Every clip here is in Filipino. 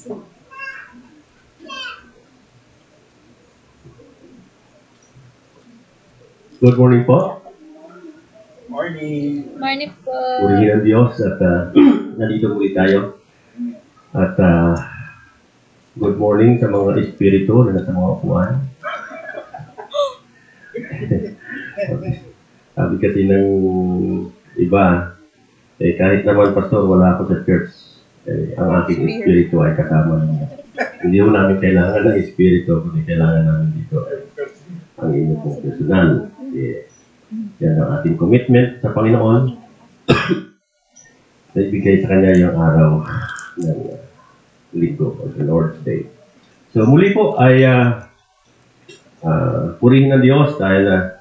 Good morning po. Morning. Morning po. Purihin ang Diyos at nandito muli tayo. At good morning sa mga espiritu na nasa mga upuan. Sabi kasi ng iba, kahit naman pastor, wala ako sa church. Ang aking espiritu ay kasama niya. Hindi mo namin kailangan ng espiritu, kundi kailangan namin dito ang inyong pong personal. Yan ang ating commitment sa Panginoon. Naibigay sa Kanya yung araw ng linggo o the Lord's Day. So muli po ay purihin ng Diyos dahil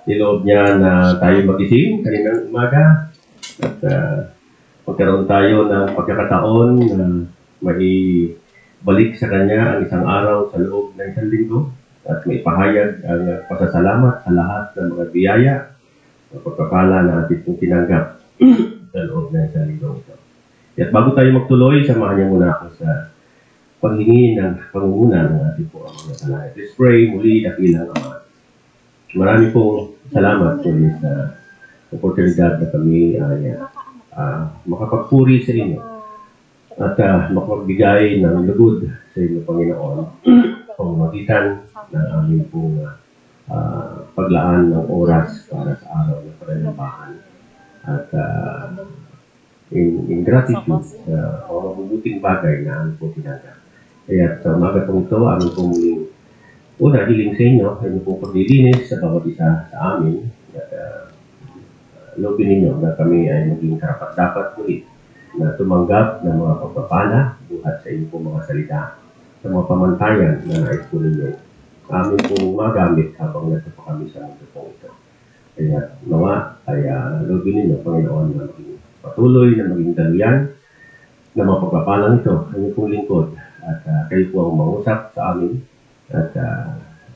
niloob niya na tayo magising kaninang umaga at magkaroon tayo ng pagkakataon na maibalik sa Kanya ang isang araw sa loob ng isang linggo at may pahayag ang pasasalamat sa lahat ng mga biyaya at pagpapala na ating pong tinanggap sa loob ng isang linggo ito. At bago tayo magtuloy, samahan niyo muna ako sa paghingi ng pangunguna ng ating po ang mga salaya. Let's pray muli, dakilang Ama. Marami pong salamat muli sa oportunidad na kami ay makapagpuri sa inyo at makapagbigay ng lugod sa inyo, Panginoon, pamamagitan ng aming pong paglaan ng oras para sa araw ng pananampahan at in gratitude sa mga mabubuting bagay na aming pong tinanggap. Kaya sa umaga pong ito, aming pong muling una, hiling sa inyo, ay pong paglilinis sa bawat isa sa amin at loobin ninyo na kami ay maging karapat-dapat muli na tumanggap ng mga pagpapala buhat sa inyo pong mga salita sa mga pamantayan na nais po ninyo amin pong magamit habang nasa pa kami sa mundo pong ito. Kaya nawa ay loobin ninyo, Panginoon, na maging patuloy na maging daluyan na mga pagpapalang ito ang inyong pong lingkod at kayo po ang mangusap sa amin at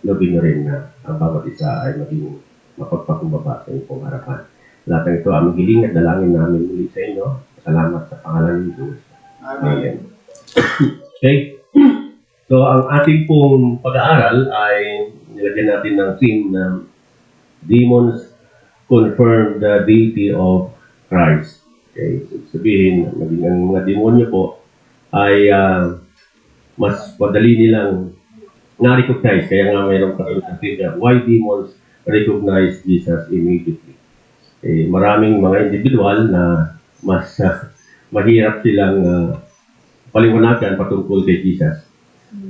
loobin nyo rin na ang bawat isa ay maging mapagpakumbaba sa inyong pong harapan. Lahat ng ito aming hiling at dalangin namin muli sa inyo. Salamat sa pangalan ng Diyos. Amen. Okay. So, ang ating pong pag-aaral ay nilagyan natin ng theme na Demons Confirm the Deity of Christ. Okay. So, sabihin, maging ang mga demonyo po ay mas madali nilang na-recognize. Kaya nga mayroong kasunod sa theme na why demons recognize Jesus immediately. Maraming mga individual na mas mahirap silang paliwanagan patungkol kay Jesus.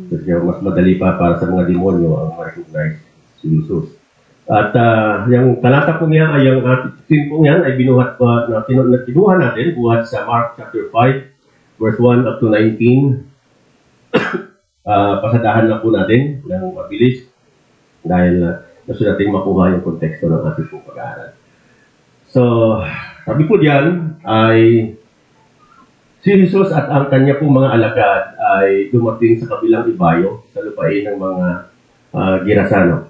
Kasi mas madali pa para sa mga demonyo ang ma-recognize si Jesus. At yung talata po niya ay yung theme po niyan ay binuhat pa na kinuha natin buhat sa Mark chapter 5 verse 1 up to 19. Pasadahan na po natin ng mabilis dahil gusto natin makuha yung konteksto ng ating pong pag-aaral. So, sabi po diyan ay si Jesus at ang kanya pong mga alagad ay dumating sa kabilang ibayo sa lupain ng mga Gerasano.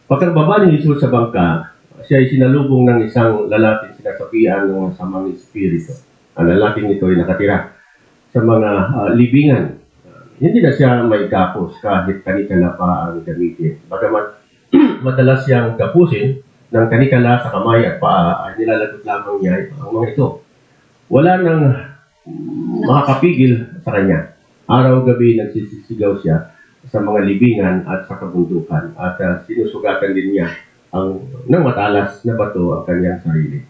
Pagkababa ni Jesus sa bangka, siya ay sinalubong ng isang lalaking sinasapian ng masamang espiritu. Ang lalaking ito ay nakatira sa mga libingan. Hindi na siya may gapos kahit kanikala pa ang gamitin. Bagamat madalas siyang gapusin ng kanikala sa kamay at paa ay nilalagot lamang niya ang mga ito. Wala nang makakapigil sa kanya. Araw-gabi nagsisigaw siya sa mga libingan at sa kabundukan at sinusugatan din niya ng matalas na bato ang kanyang sarili.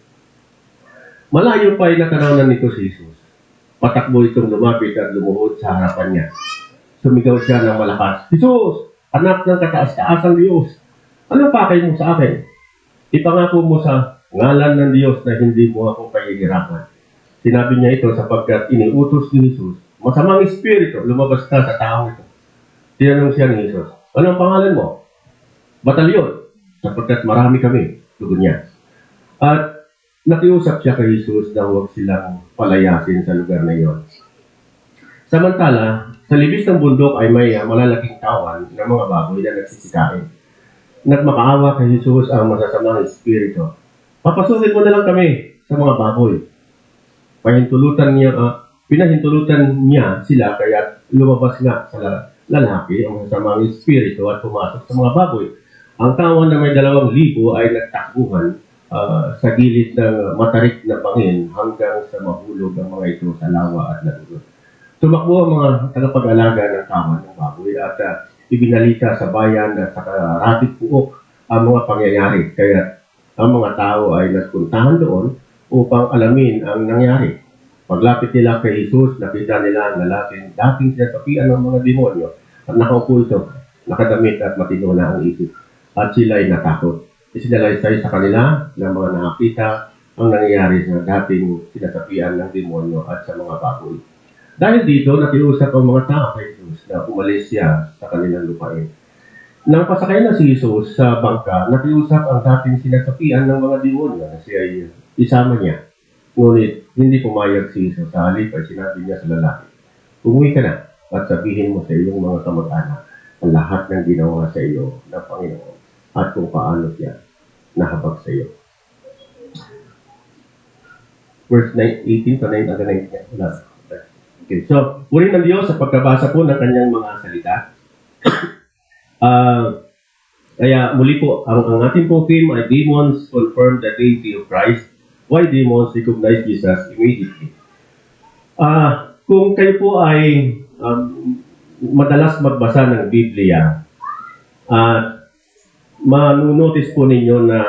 Malayo pa ay nakaraonan nito si Jesus. Patakbo itong lumapit at lumuhod sa harapan niya. Sumigaw siya ng malakas, Jesus, anak ng kataas-taasang Diyos, anong pakay mo sa akin? Ipangako mo sa ngalan ng Diyos na hindi mo ako pahihirapan. Sinabi niya ito sapagkat iniutos ni Jesus, masamang espiritu, lumabas ka sa tao ito. Tinanong siya ni Jesus, anong pangalan mo? Batalyon, sapagkat marami kami, tugon niya. At nakiusap siya kay Jesus na huwag silang palayasin sa lugar na iyon. Samantala, sa libis ng bundok ay may malalaking tawan ng mga baboy na nagsisikain. Nagmakaawa kay Jesus ang masasamang espiritu. Papasukin mo na lang kami sa mga baboy. Pahintulutan niya pinahintulutan niya sila kaya lumabas nga sa lalaki ang masamang espiritu at pumasok sa mga baboy. Ang tao na may 2,000 ay nagtakbuhan sa gilid ng matarik na bangin hanggang sa mahulog ang mga ito sa lawa at nalulod. Tumakbo ang mga tagapag-alaga ng kawan ng baboy at ibinalita sa bayan at sa karatig puok ang mga pangyayari. Kaya ang mga tao ay nagpuntahan doon upang alamin ang nangyari. Paglapit nila kay Jesus, nakita nila ang lalaking dating sinasapian ng mga demonyo at nakaupo ito, nakadamit at matino na ang isip. At sila ay natakot. Isinalaysay sa kanila ng mga nakakita ang nangyayari sa dating sinasapian ng demonyo at sa mga baboy. Dahil dito, nakiusap ang mga tao kay Jesus na umalis siya sa kanilang lupain. Nang pasakay na si Jesus sa bangka, nakiusap ang dating sinasapian ng mga demonyo na siya ay isama niya. Ngunit hindi pumayag si Jesus. Sa halip ay sinabi niya sa lalaki, umuwi ka na at sabihin mo sa iyong mga kamag-anak ang lahat ng ginawa sa iyo ng Panginoon at kung paano siya nahabag sa iyo. Verse 18 to 9 hanggang 19. Okay, so, puri ng Diyos sa pagkabasa po ng kanyang mga salita. Kaya muli po, ang ating po theme ay Demons Confirm the Deity of Christ. Why demons recognize Jesus immediately? Kung kayo po ay madalas magbasa ng Biblia, manunotice po ninyo na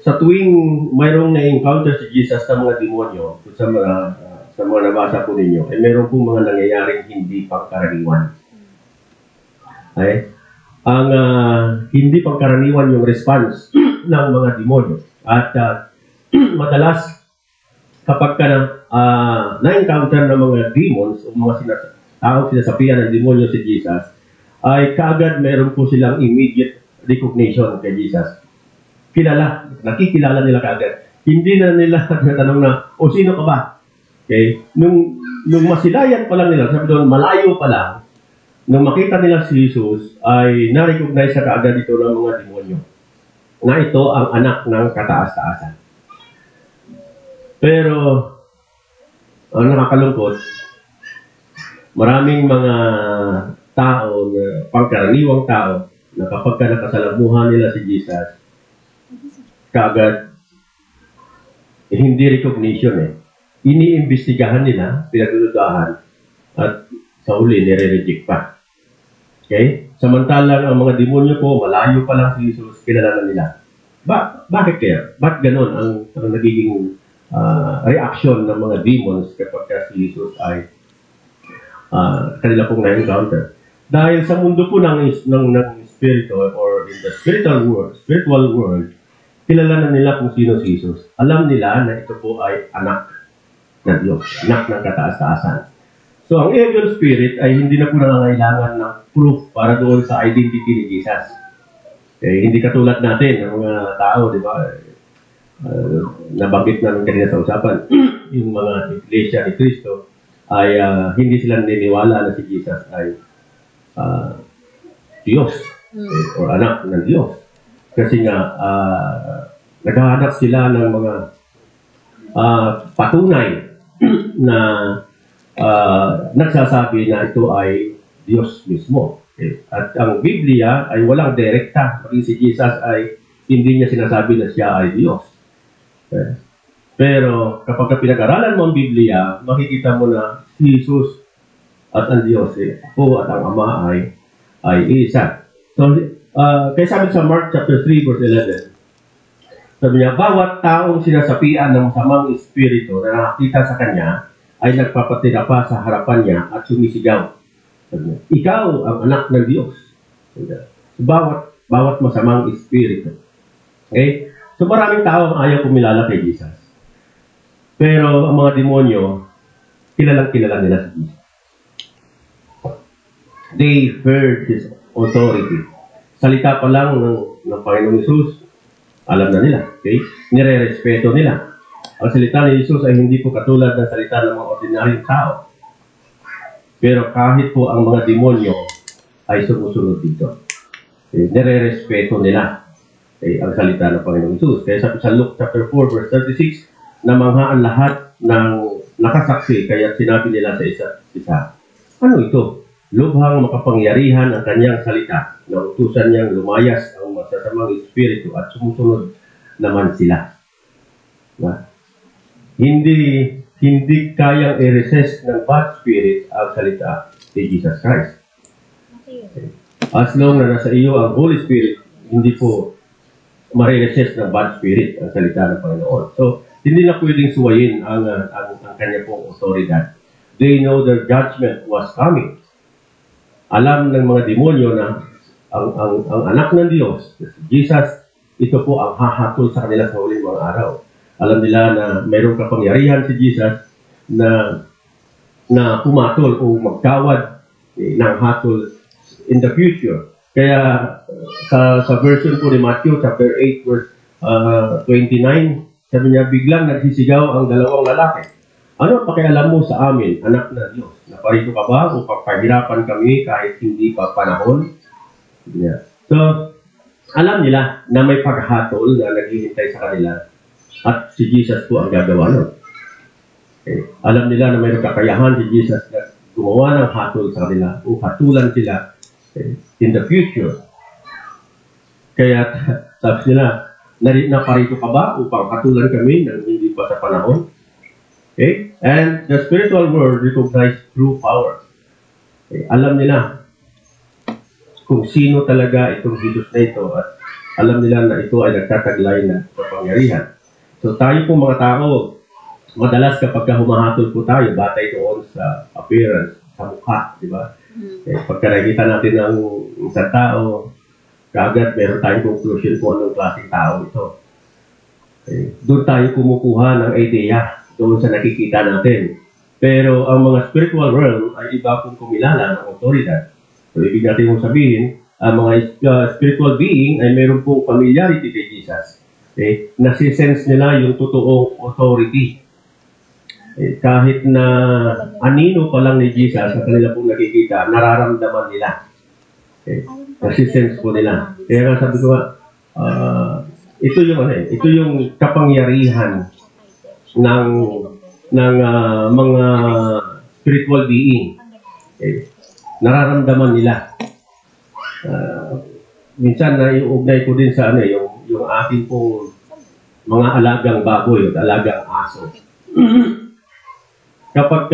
sa tuwing mayroong na-encounter si Jesus sa mga demonyo, sa mga nabasa po ninyo, ay mayroong po mga nangyayaring hindi pangkaraniwan. Okay? Ang hindi pangkaraniwan yung response ng mga demonyo. At madalas, kapag ka na-encounter ng mga demons o mga taong sinasapian ng demonyo si Jesus, ay kaagad meron po silang immediate recognition kay Jesus. Nakikilala nila kaagad. Hindi na nila natanong na, o sino ka ba? Okay? Nung masilayan pa lang nila, sabi doon, malayo pa lang, nung makita nila si Jesus, ay na-recognize sa kaagad ito ng mga demonyo na ito ang anak ng kataas-taasan. Pero, ang nakakalungkot, maraming mga tao, pangkaraniwang tao, na kapag ka nakasalamuhan nila si Jesus, kaagad, hindi recognition iniimbestigahan nila, pinagdududahan, at sa uli, nire-reject pa. Okay? Samantalang ang mga demonyo po, malayo pa lang si Jesus, kilala na nila. Bakit kaya? Bakit ganon ang nagiging reaction ng mga demons kapag si Jesus ay kanila pong na-encounter? Dahil sa mundo po ng spiritual or in the spiritual world, kilala na nila kung sino si Jesus. Alam nila na ito po ay anak ng Diyos, anak ng kataas-taasan. So, ang evil spirit ay hindi na po nangangailangan ng proof para doon sa identity ni Jesus. Hindi katulad natin, ng mga tao, di ba? Nabanggit namin kanina sa usapan, yung mga iglesia ni Cristo ay hindi sila naniniwala na si Jesus ay Diyos or anak ng Diyos. Kasi nga, naghahanap sila ng mga patunay na nagsasabi na ito ay Diyos mismo. At ang Biblia ay walang direkta. Maging si Jesus ay hindi niya sinasabi na siya ay Diyos. Pero kapag pinag-aralan mo ang Biblia, makikita mo na si Jesus at ang Diyos, ako at ang Ama ay isa. So, kaya sabi sa Mark chapter 3 verse 11, sabi niya, bawat taong sinasapian ng masamang espiritu na nakakita sa kanya ay nagpapatira pa sa harapan niya at sumisigaw. Sabi niya, ikaw ang anak ng Diyos. So, bawat masamang espiritu. Okay? So maraming tao ang ayaw kumilala kay Jesus. Pero ang mga demonyo, kilalang-kilala nila si Jesus. They heard His authority. Salita pa lang ng Panginoong Jesus, alam na nila. Okay? Nire-respeto nila. Ang salita ni Jesus ay hindi po katulad ng salita ng mga ordinaryong tao. Pero kahit po ang mga demonyo ay sumusunod dito. Okay? Nire-respeto nila ang salita ng Panginoong Jesus. Kaya sabi sa Luke chapter 4 verse 36, namangha ang lahat ng nakasaksi, kaya sinabi nila sa isa't isa, ano ito? Lubhang makapangyarihan ang kanyang salita na utusan niyang lumayas ang masasamang espiritu at sumusunod naman sila. Na, hindi kayang i-resist ng bad spirit ang salita ni Jesus Christ. As long na nasa iyo ang Holy Spirit, hindi po ma-resist ng bad spirit ang salita ng Panginoon. So, hindi na pwedeng suwayin ang kanya pong otoridad. They know their judgment was coming. Alam ng mga demonyo na ang anak ng Diyos, si Jesus, ito po ang hahatol sa kanila sa huling mga araw. Alam nila na mayroong kapangyarihan si Jesus na pumatol o magkawad ng hatol in the future. Kaya sa version po ni Matthew chapter 8 verse 29, sabi niya, biglang nagsisigaw ang dalawang lalaki. Ano pakialam mo sa amin, anak na Diyos? Naparito ka ba o pagpahirapan kami kahit hindi pa panahon? Yeah. So, alam nila na may paghatol na naghihintay sa kanila at si Jesus po ang gagawa nun. Okay. Alam nila na mayroong kakayahan si Jesus na gumawa ng hatol sa kanila o hatulan sila in the future. Kaya sabi nila, naparito ka ba upang hatulan kami nang hindi pa sa panahon? Okay? And the spiritual world recognizes true power. Okay? Alam nila kung sino talaga itong Jesus na ito at alam nila na ito ay nagtataglay ng kapangyarihan. So tayo po mga tao, madalas kapag humahatol po tayo, batay doon sa appearance, sa mukha, di ba? Okay? Pagka nakikita natin ang isang tao, kaagad meron tayong conclusion kung anong klaseng tao ito. Okay? Doon tayo kumukuha ng idea doon sa nakikita natin. Pero ang mga spiritual realm ay iba kung kumilala ng otoridad. So, ibig natin mong sabihin, ang mga spiritual being ay meron pong familiarity kay Jesus. Okay? Nasisense nila yung totoong authority. Okay? Kahit na anino pa lang ni Jesus sa kanila pong nakikita, nararamdaman nila. Okay? Nasisense po nila. Kaya sabi ko, ito yung kapangyarihan ng mga spiritual being. Okay. Nararamdaman nila. Minsan na iugnay ko din sa yung ating pong mga alagang baboy o alagang aso. Kapag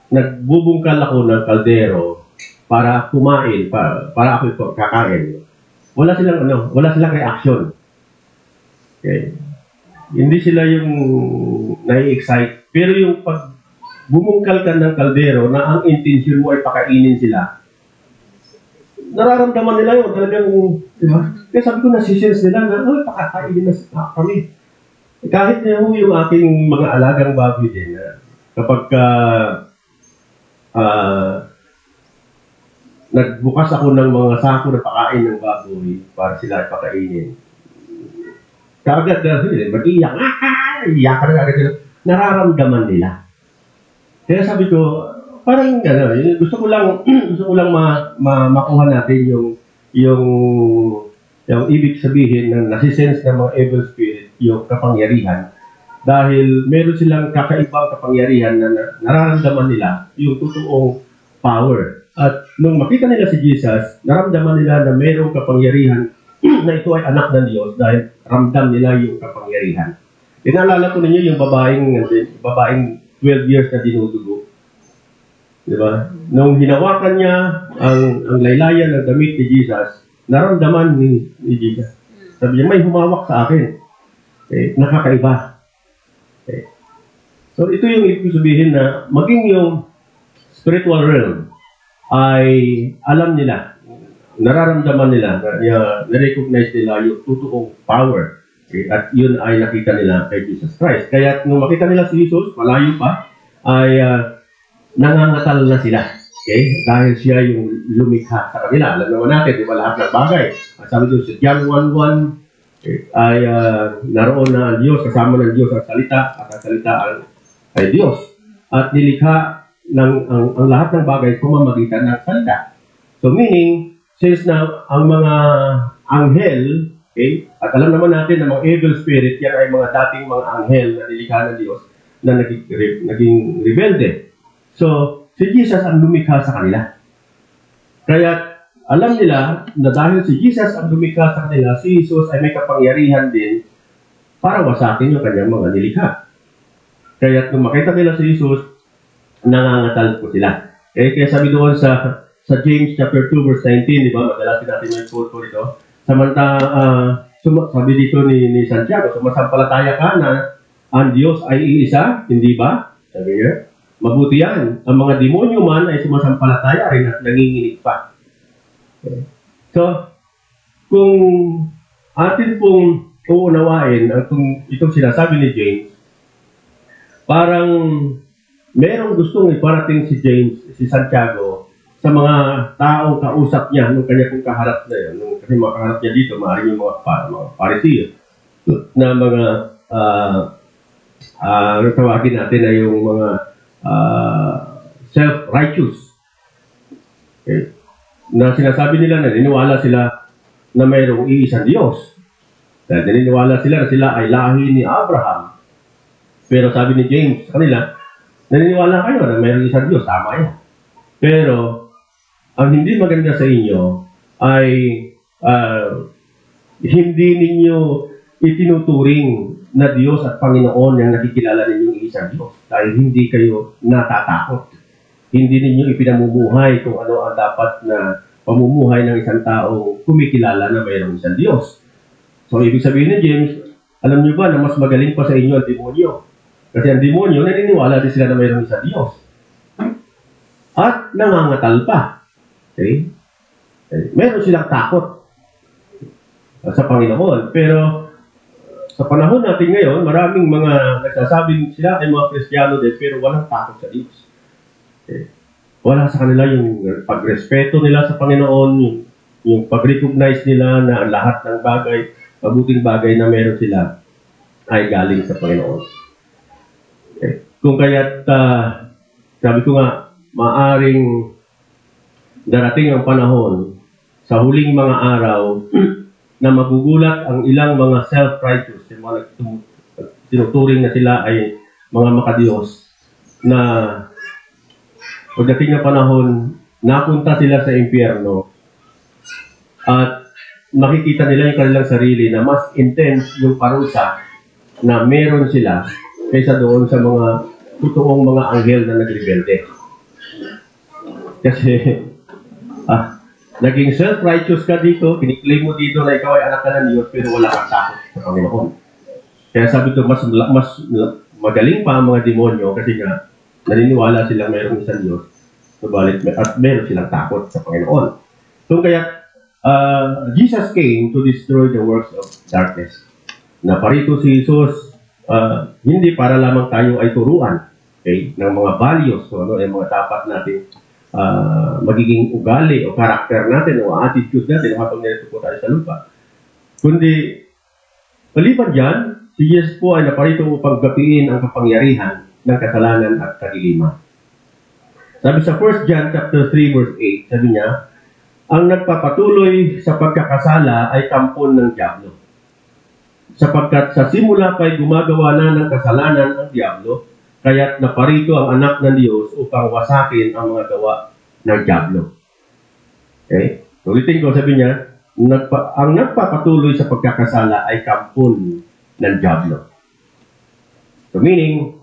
nagbubungkal ako ng kaldero para kumain, para ako kakain, wala silang reaction. Okay. Hindi sila yung nai-excite. Pero yung pag bumungkal ka ng kaldero na ang intensyon mo ay pakainin sila, nararamdaman nila yun. Talagang, di ba? Kaya sabi ko, nasisense nila na, pakakainin na kami. Kahit na yung aking mga alagang baboy din, kapag nagbukas ako ng mga sako na pakain ng baboy para sila ay pakainin, kaagad na mag-iyak, iyakan na agad sila. Nararamdaman nila. Kaya sabi ko, parang gusto ko lang makuha natin yung ibig sabihin ng nasisense ng mga evil spirit, yung kapangyarihan. Dahil meron silang kakaibang kapangyarihan na nararamdaman nila yung totoong power. At nung makita nila si Jesus, naramdaman nila na mayroong kapangyarihan na ito ay anak ng Diyos dahil ramdam nila yung kapangyarihan. Inaalala ko ninyo yung babaeng 12 years na dinudugo. Di ba? Nung hinawakan niya ang laylayan ng damit ni Jesus, naramdaman ni Jesus. Sabi niya, may humawak sa akin. Nakakaiba. So ito yung ibig sabihin na maging yung spiritual realm ay alam nila, nararamdaman nila, na-recognize nila yung totoong power. Okay? At yun ay nakita nila kay Jesus Christ. Kaya nung makita nila si Jesus, malayo pa, ay nangangatal na sila. Okay? Dahil siya yung lumikha sa kanila. Alam naman natin, di ba, lahat ng bagay. Sabi doon sa John 1:1, ay naroon na ang Diyos, kasama ng Diyos ang salita, at ang salita ay Diyos. At nilikha ang lahat ng bagay pamamagitan ng salita. So meaning, since na ang mga anghel, okay, at alam naman natin na mga evil spirit, yan ay mga dating mga anghel na nilikha ng Diyos, na naging rebelde. So, si Jesus ang lumikha sa kanila. Kaya alam nila na dahil si Jesus ang lumikha sa kanila, si Jesus ay may kapangyarihan din para wasakin yung kanyang mga nilikha. Kaya kung makita nila si Jesus, nangangatal po sila. Kaya sabi doon sa James chapter 2 verse 19, di ba? Madalas natin may quote po dito. Sabi dito ni Santiago, sumasampalataya ka na ang Diyos ay iisa, hindi ba? Sabi niya, mabuti yan. Ang mga demonyo man ay sumasampalataya rin at nanginginig pa. Okay. So, kung atin pong uunawain kung itong sinasabi ni James, parang merong gustong iparating si James, si Santiago, sa mga taong kausap niya nung kanya pong kaharap na yun. Kasi mga kaharap niya dito, maaaring yung mga Pariseo na mga tawagin natin na yung mga self-righteous. Okay. Na sinasabi nila na naniniwala sila na mayroong iisang Diyos. Dahil naniniwala sila na sila ay lahi ni Abraham. Pero sabi ni James sa kanila, naniniwala kayo na mayroong isang Diyos. Tama yan. Pero, ang hindi maganda sa inyo ay hindi ninyo itinuturing na Diyos at Panginoon yung nakikilala ninyong isang Diyos. Dahil hindi kayo natatakot. Hindi ninyo ipinamumuhay kung ano ang dapat na pamumuhay ng isang taong kumikilala na mayroong isang Diyos. So, ibig sabihin ni James, alam niyo ba na mas magaling pa sa inyo ang demonyo? Kasi ang demonyo, naniniwala din sila na mayroong isang Diyos. At nangangatal pa. Okay? Meron silang takot sa Panginoon. Pero sa panahon natin ngayon, maraming mga nagsasabing sila ay mga Kristiyano din, pero walang takot sa Diyos. Okay? Wala sa kanila yung pagrespeto nila sa Panginoon, yung pag-recognize nila na ang lahat ng bagay, mabuting bagay na meron sila ay galing sa Panginoon. Okay? Kung kaya't, sabi ko nga, maaring darating ang panahon sa huling mga araw na magugulat ang ilang mga self-righteous, yung mga tinuturing na sila ay mga makadiyos, na pagdating ng panahon, napunta sila sa impyerno at makikita nila yung kanilang sarili na mas intense yung parusa na meron sila kaysa doon sa mga totoong mga anghel na nagrebelde. Kasi, naging self-righteous ka dito, kiniklaim mo dito na ikaw ay anak ka ng Diyos, pero wala kang takot sa Panginoon. Kaya sabi ko, mas magaling pa ang mga demonyo kasi nga, naniniwala silang mayroong isang Diyos, at meron silang takot sa Panginoon. So kaya, Jesus came to destroy the works of darkness. Naparito si Jesus, hindi para lamang tayo ay turuan, okay, ng mga values, so, ano, yung mga dapat natin magiging ugali o karakter natin o attitude natin habang nilito po tayo sa lupa. Kundi, maliban dyan, si Jesus po ay naparito upang gapiin ang kapangyarihan ng kasalanan at kadiliman. Sabi sa 1 John chapter 3 verse 8, sabi niya, ang nagpapatuloy sa pagkakasala ay tampon ng diablo. Sapagkat sa simula pa'y gumagawa na ng kasalanan ang diablo, kaya't naparito ang anak ng Diyos upang wasakin ang mga gawa ng diablo. Okay? Ulitin ko, sabi niya, ang nagpapatuloy sa pagkakasala ay tampon ng diablo. So meaning,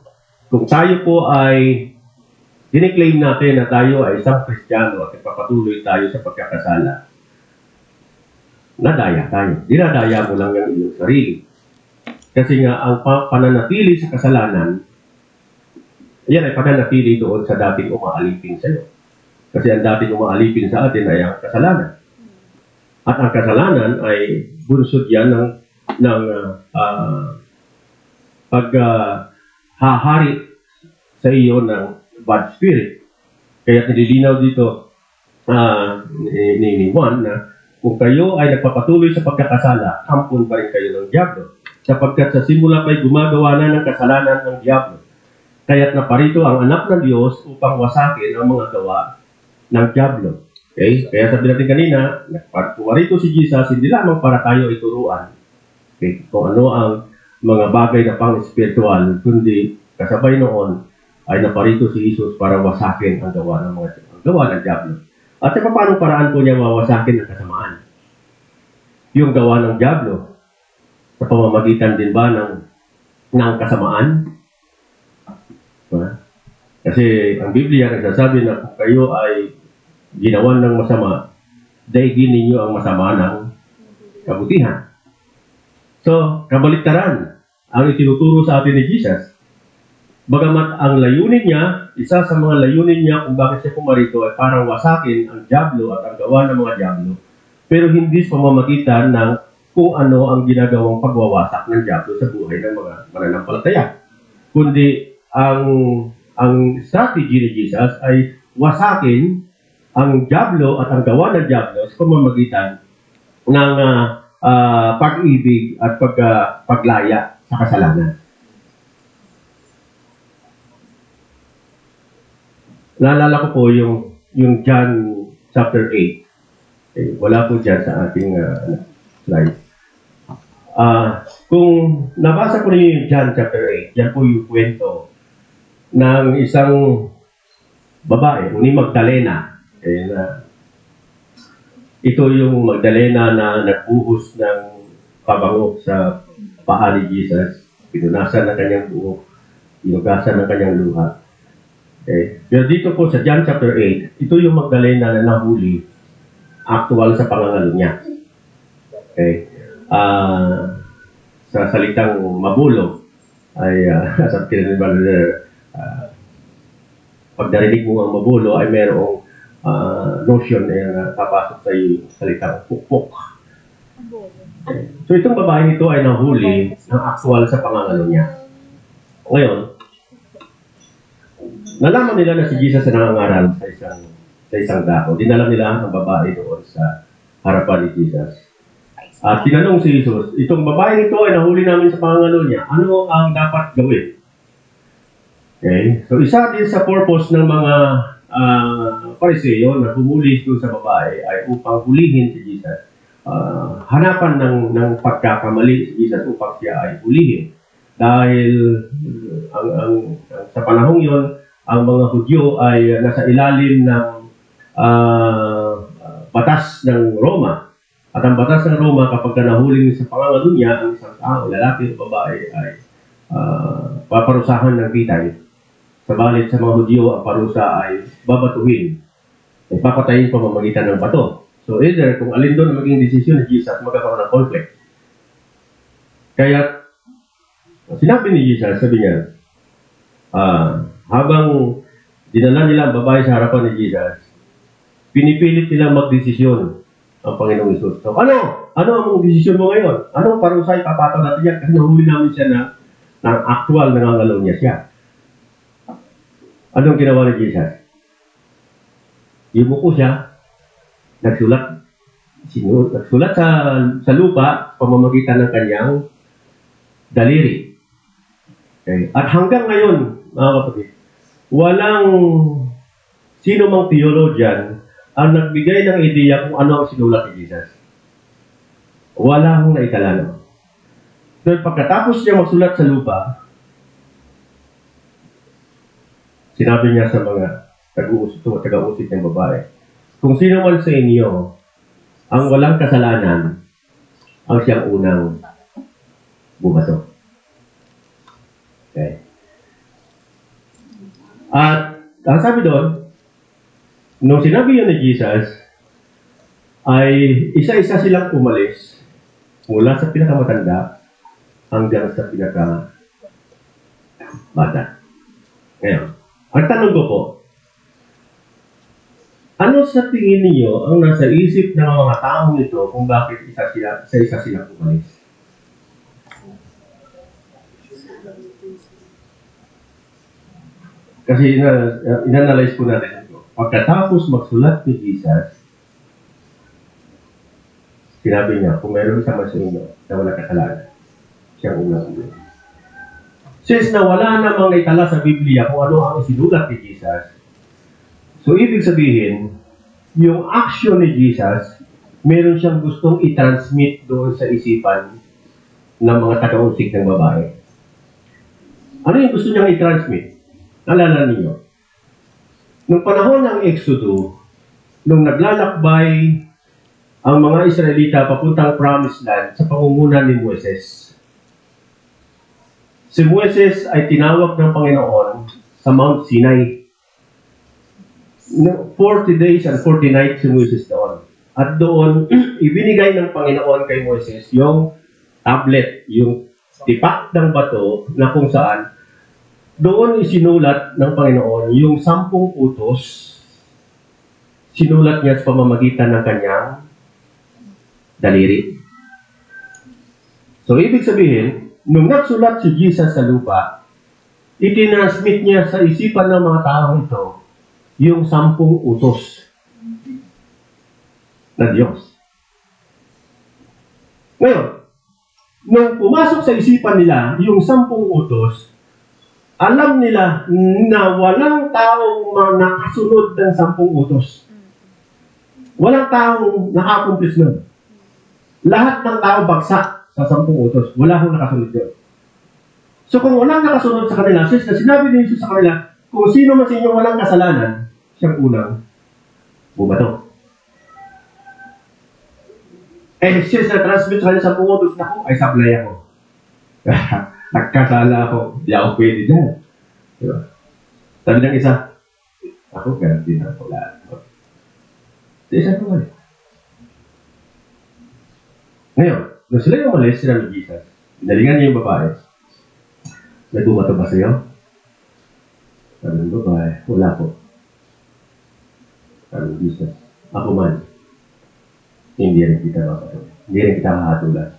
kung tayo po ay diniklaim natin na tayo ay isang Kristiyano at nagpapatuloy tayo sa pagkakasala, nadaya tayo. Dinadaya mo lang yung iyong sarili. Kasi nga, ang pananatili sa kasalanan, yan ay pananatili doon sa dating umaalipin sa iyo. Kasi ang dating umaalipin sa atin ay ang kasalanan. At ang kasalanan ay bunsod yan ng paghahari sa iyo ng bad spirit. Kaya nililinaw dito ni Juan na kung kayo ay nagpapatuloy sa pagkakasala, ampun pa rin kayo ng diablo. Sapagkat sa simula pa'y gumagawa na ng kasalanan ng diablo. Kaya't naparito ang anak ng Diyos upang wasakin ang mga gawa ng diablo. Okay? Kaya sabi natin kanina, pumarito si Jesus, hindi lamang para tayo ituruan, okay, kung ano ang mga bagay na pang-spiritual, kundi kasabay noon ay naparito si Jesus para wasakin ang gawa ng Diablo. At sa paano paraan po niya mawasakin ang kasamaan? Yung gawa ng Diablo, sa pamamagitan din ba ng kasamaan? Diba? Kasi ang Biblia nagsasabi na kung kayo ay ginawan ng masama, daigin ninyo ang masama ng kabutihan. So, kabaliktaran ang itinuturo sa atin ni Jesus. Bagamat ang layunin niya, isa sa mga layunin niya kung bakit siya pumarito ay parang wasakin ang Diablo at ang gawa ng mga Diablo, pero hindi sa pamamagitan ng kung ano ang ginagawang pagwawasak ng Diablo sa buhay ng mga mananampalataya. Kundi ang strategy ni Jesus ay wasakin ang Diablo at ang gawa ng Diablo sa pamamagitan ng pag-ibig at paglaya sa kasalanan. Naalala ko po yung John chapter 8. Wala po dyan sa ating slide. Kung nabasa ko rin yung John chapter 8, yan po yung kwento ng isang babae, ni Magdalena. Ito yung Magdalena na nagbuhos ng pabango sa paa ni Jesus. Pinunasan ng kanyang buhok, pinugasan ng kanyang luha. Okay. Pero dito po sa John chapter 8, ito yung Magdalena na nahuli actual sa pangangalo niya. Okay. Sa salitang mabulo ay sabi ni Brother, pag narinig mo ang mabulo ay merong notion na papasok sa iyo salitang pukpok. Okay. So itong babae nito ay nahuli ng actual sa pangangalo niya. Ngayon, nalaman nila na si Jesus ay nangangaral sa isang dako. Dinala nila ang babae doon sa harapan ni Jesus. At tinanong si Jesus, itong babae nito ay nahuli namin sa pangangalo niya. Ano ang dapat gawin? Okay. So isa din sa purpose ng mga Pariseo na humuli doon sa babae ay upang hulihin si Jesus. Hanapan ng pagkakamali si Jesus upang siya ay hulihin. Dahil sa panahong yon, ang mga Hudyo ay nasa ilalim ng batas ng Roma. At ang batas ng Roma, kapag nahuling sa pangangalo niya, ang isang tao, lalaki o babae, ay paparusahan ng pitay. Sabalit sa mga Hudyo, ang parusa ay babatuhin. Ay papatayin pamamagitan ng bato. So either, kung alin doon maging desisyon ni Jesus, magkakaroon ng conflict. Kaya, sinabi ni Jesus, sabi niya, habang dinala nila ang babae sa harapan ni Jesus, pinipilit nilang magdesisyon ang Panginoong Hesus. So, ano ang desisyon mo ngayon? Anong parusa ipapataw natin yan? Kasi nahuli namin siya na actual nangangalaw niya siya. Anong ginawa ni Jesus? Yumuko siya, nagsulat sa lupa pamamagitan ng kanyang daliri. Okay. At hanggang ngayon, mga kapatid, walang sino mang theologian ang nagbigay ng ideya kung ano ang sinulat ni Jesus. Wala akong naitala. So, pagkatapos niya magsulat sa lupa, sinabi niya sa mga taga-usip ng babae, kung sino man sa inyo ang walang kasalanan, ang siyang unang bumato. Okay. At ang sabi doon, nung sinabi yun ni Jesus, ay isa-isa silang umalis mula sa pinakamatanda hanggang sa pinakabata. Ngayon, ang tanong ko po, ano sa tingin niyo ang nasa isip ng mga taong ito kung bakit isa-isa silang umalis? Kasi inanalyze ko natin ito. Pagkatapos magsulat ni Jesus, sinabi niya, kung mayroon isang masunod na wala kasalanan, siyang unang ulo. Since na wala namang naitala sa Biblia kung ano ang isinulat ni Jesus, so ibig sabihin, yung action ni Jesus, meron siyang gustong i-transmit doon sa isipan ng mga taga-usig ng babae. Ano yung gusto niyang i-transmit? Naalala ninyo? Nung panahon ng Exodo, nung naglalakbay ang mga Israelita papuntang Promised Land sa pangunguna ni Moises. Si Moises ay tinawag ng Panginoon sa Mount Sinai. 40 days and 40 nights si Moises doon. At doon, ibinigay ng Panginoon kay Moises yung tablet, yung tipak ng bato na kung saan doon isinulat ng Panginoon yung 10 utos. Sinulat niya sa pamamagitan ng kanyang daliri. So, ibig sabihin, nung nagsulat si Jesus sa lupa, itinransmit niya sa isipan ng mga taong ito yung 10 utos na Diyos. Ngayon, nung pumasok sa isipan nila yung 10 utos, alam nila na walang taong nakasunod ng 10 utos. Walang taong nakakumplis nun. Lahat ng tao bagsak sa 10 utos. Wala akong nakasunod yun. So kung walang nakasunod sa kanila, sinabi ni Jesus sa kanila, kung sino man sa inyo walang kasalanan, siyang unang bumato. Eh, since na-transmit sa kanila 10 utos na ko, ay sablay ako. Nagkasala ako. Hindi ako pwede dyan. Diba? Sabi ng isa, ako ganun din ako lahat. Isa ko ulit. Ngayon, nung sila yung umalis, sila ni Jesus, nalingan niya yung babae. May bumato ba sa'yo? Sabi ng babae, wala po. Sabi ni Jesus, ako man, hindi rin kita mapato. Hindi rin kita mahatulan.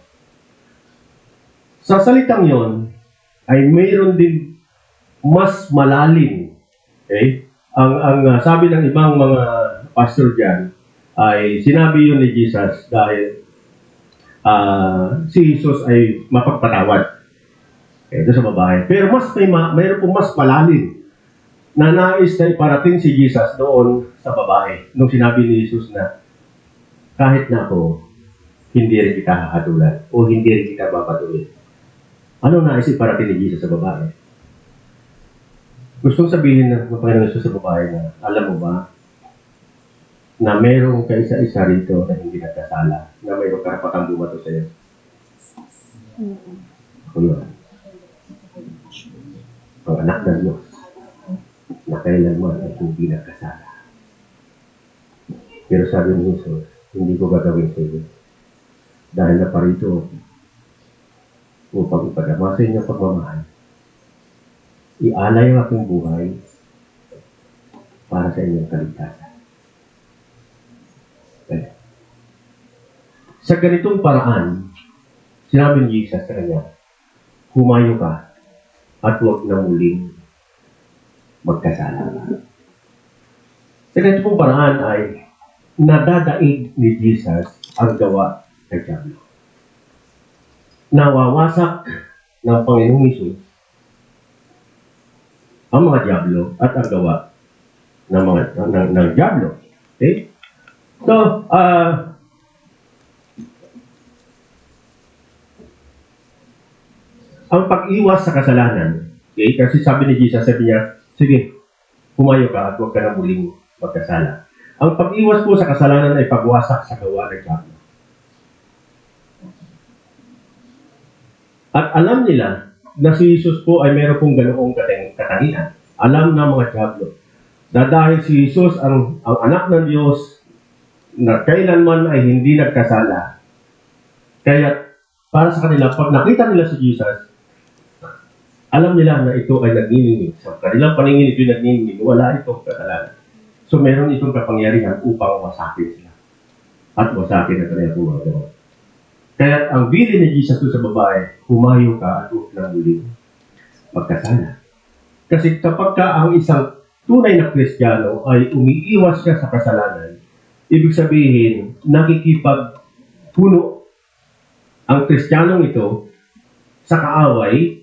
Sa salitang yon ay mayroon din mas malalim. Okay? Ang sabi ng ibang mga pastor dyan, ay sinabi yun ni Jesus dahil si Jesus ay mapagpatawad. Okay, doon sa babae. Pero mayroon pong mas malalim na nais na iparating si Jesus doon sa babae. Nung sinabi ni Jesus na kahit na ako, hindi rin kita hahatulan o hindi rin kita papatuloy. Ano nais iparating ni Jesus sa babae? Gustong sabihin ng Panginoon Jesus sa babae na, alam mo ba, na mayroong kaisa-isa rito na hindi nagkasala, na mayroong karapatang bumato sa iyo. Ako yun. Ang anak ng Diyos, na kailanman ay hindi nagkasala. Pero sabi ni Jesus, hindi ko gagawin sa iyo. Dahil na parito upang ipadama sa inyo pagmamahal, ialay ang aking buhay para sa inyong kaligtasan. Okay. Sa ganitong paraan, sinabi ni Jesus sa kanya, humayo ka at huwag na muling magkasala. Sa ganitong paraan ay nadadaig ni Jesus ang gawa ng diablo. Nawawasak ng Panginoong Hesus ang mga diablo at ang gawa ng diablo. Okay? So, ang pag-iwas sa kasalanan, okay? Kasi sabi ni Jesus, sabi niya, sige, humayo ka at huwag ka na muling magkasala. Ang pag-iwas po sa kasalanan ay pagwasak sa gawa ng diablo. At alam nila na si Jesus po ay meron pong ganoong katangian. Alam ng mga diablo na dahil si Jesus ang anak ng Diyos na kailanman ay hindi nagkasala. Kaya para sa kanila, pag nakita nila si Jesus, alam nila na ito ay nagniningning. Sa kanilang paningin ito ay nagniningning. Wala itong kasalanan. So meron itong kapangyarihan upang wasakin sila. At wasakin ang kanilang mga gawa. Kaya ang bilin ni Jesus sa babae, humayo ka at huwag na muling magkasala. Kasi kapag ka ang isang tunay na Kristiyano ay umiiwas siya sa kasalanan, ibig sabihin, nakikipagpuno ang Kristiyanong ito sa kaaway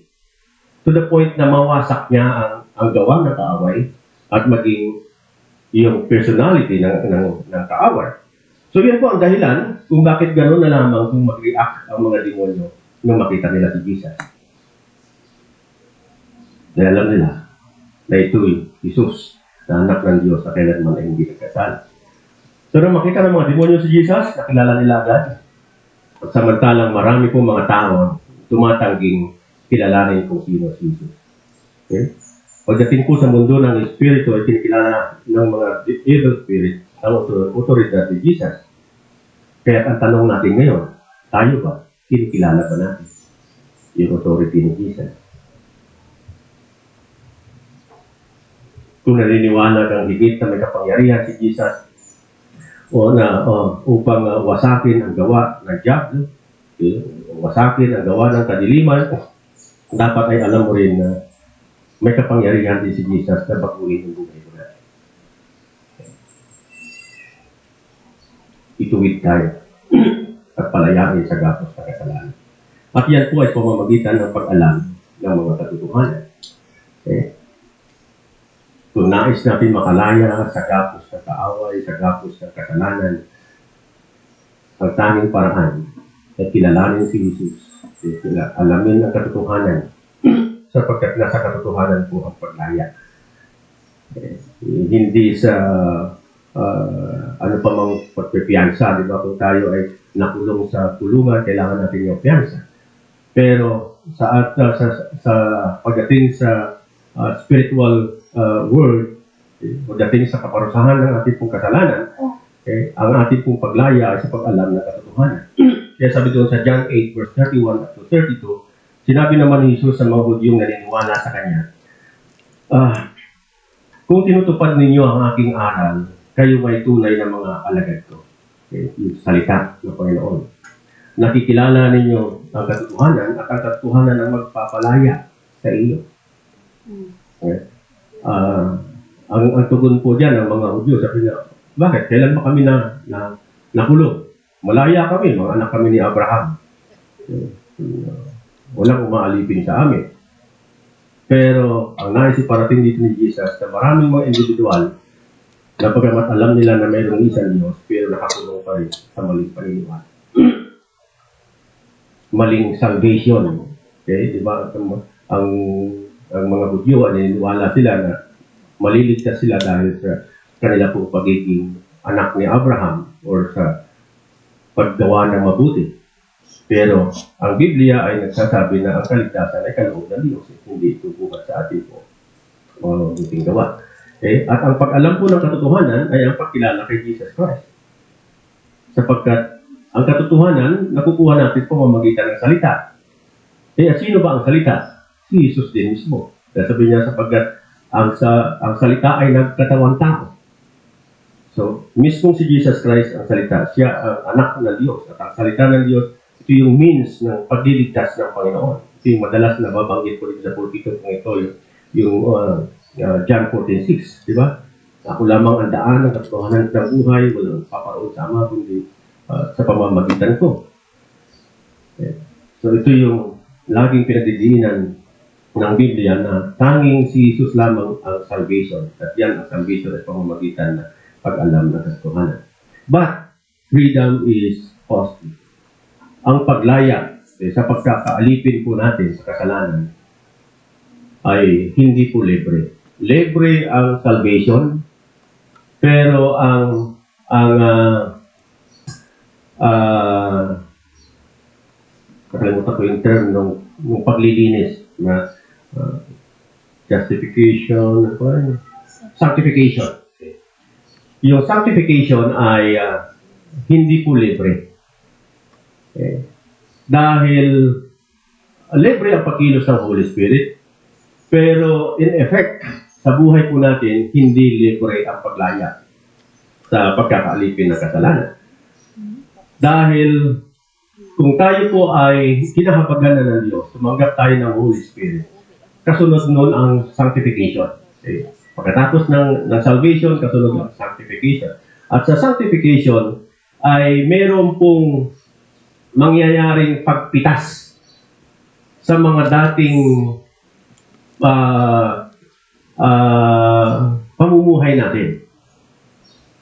to the point na mawasak niya ang gawa ng kaaway at maging yung personality ng kaaway. So yan po ang dahilan kung bakit gano'n na lamang kung mag-react ang mga demonyo nung makita nila si Jesus. Dahil alam nila na ito'y Jesus, na anak ng Diyos na kailanman ay hindi nagkasala. So nung makita ng mga demonyo si Jesus, nakilala nila agad. At samantalang marami pong mga tao tumatangging kilalanin kung sino si Jesus. Okay? Pagdating po sa mundo ng Espiritu ay kinikilala ng mga evil spirit ang otoridad ni Jesus. Kaya ang tanong natin ngayon, tayo ba? Kinikilala ba natin yung authority ni Jesus? Kung naniniwala kang higit na may kapangyarihan si Jesus upang wasakin ang gawa ng diablo, wasakin ang gawa ng kadiliman, dapat ay alam mo rin na may kapangyarihan din si Jesus na baguhin ang buhay mo natin. Ituwid tayo at palayain sa gapos na kasalanan. At yan po ay pamamagitan ng pag-alam ng mga katotohanan. Okay? Kung nais natin makalaya sa gapos ng kaaway, sa gapos ng kasalanan, ang tanging paraan ay kilalanin si Jesus. Alamin ang katotohanan sapagkat nasa katotohanan po ang paglaya. Hindi sa ano pa mang pagpipiyansa, di ba? Kung tayo ay nakulong sa kulungan, kailangan natin yung piyansa. Pero sa pagdating sa spiritual world, pagdating sa kaparusahan ng ating pong kasalanan, ang ating pong paglaya ay sa pag-alam ng katotohanan. Kaya sabi doon sa John 8 verse 31 to 32, sinabi naman ni Jesus sa mga Hudyong naniniwala sa Kanya, kung tinutupad ninyo ang aking aral, kayo ay tunay na mga alagad ko. Yung salita ng Panginoon. Nakikilala ninyo ang katotohanan at ang katotohanan ang magpapalaya sa inyo. Ang tugon po dyan ng mga Hudyo, sabi niya, bakit? Kailan ba kami nakulong? Malaya kami, mga anak kami ni Abraham. Walang umaalipin sa amin. Pero ang nais iparating dito ni Jesus na maraming mga individual na pagamat alam nila na mayroong isang Diyos, pero nakakulong pa rin sa maling paniniwala. Maling salvation. Okay? Diba? Ang mga Hudyo, naniniwala sila na maliligtas sila dahil sa kanila pong pagiging anak ni Abraham or sa paggawa ng mabuti. Pero ang Biblia ay nagsasabi na ang kaligtasan ay kaloob ng Diyos. Hindi ito bukas sa ating po mga mabuting gawa. Okay? At ang pag-alam po ng katotohanan ay ang pagkilala kay Jesus Christ. Sapagkat ang katotohanan nakukuha natin po mamagitan ng salita. Kaya sino ba ang salita? Si Jesus din mismo. Kaya sabi niya sapagkat ang salita ay nagkatawang tao. So, mismo si Jesus Christ ang salita. Siya ang anak ng Diyos. At ang salita ng Diyos, ito yung means ng pagliligtas ng Panginoon. Ito yung madalas na babanggit ko dito sa pulpito kung ito yung John 14:6. Diba? Ako lamang ang daan ng katotohanan ng buhay. Walang paparoon sa Ama kundi sa pamamagitan ko. Okay. So, ito yung laging pinagdidiinan ng Biblia na tanging si Jesus lamang ang salvation. At yan ang salvation ay pamamagitan na pag-alam ng katotohanan. But, freedom is costly. Ang paglaya sa pagkakaalipin po natin sa kasalanan ay hindi po libre. Libre ang salvation, pero kakalimutan ko yung term ng paglilinis na justification, sanctification. Yung sanctification ay hindi po libre. Okay. Dahil libre ang pagkilos ng Holy Spirit, pero in effect, sa buhay po natin, hindi libre ang paglaya sa pagkakaalipin ng kasalanan. Dahil kung tayo po ay kinahapagan ng Diyos, tumanggap tayo ng Holy Spirit, kasunod nun ang sanctification. Okay. Pagkatapos ng salvation, kasunod ang sanctification. At sa sanctification ay meron pong mangyayaring pagpitas sa mga dating pamumuhay natin.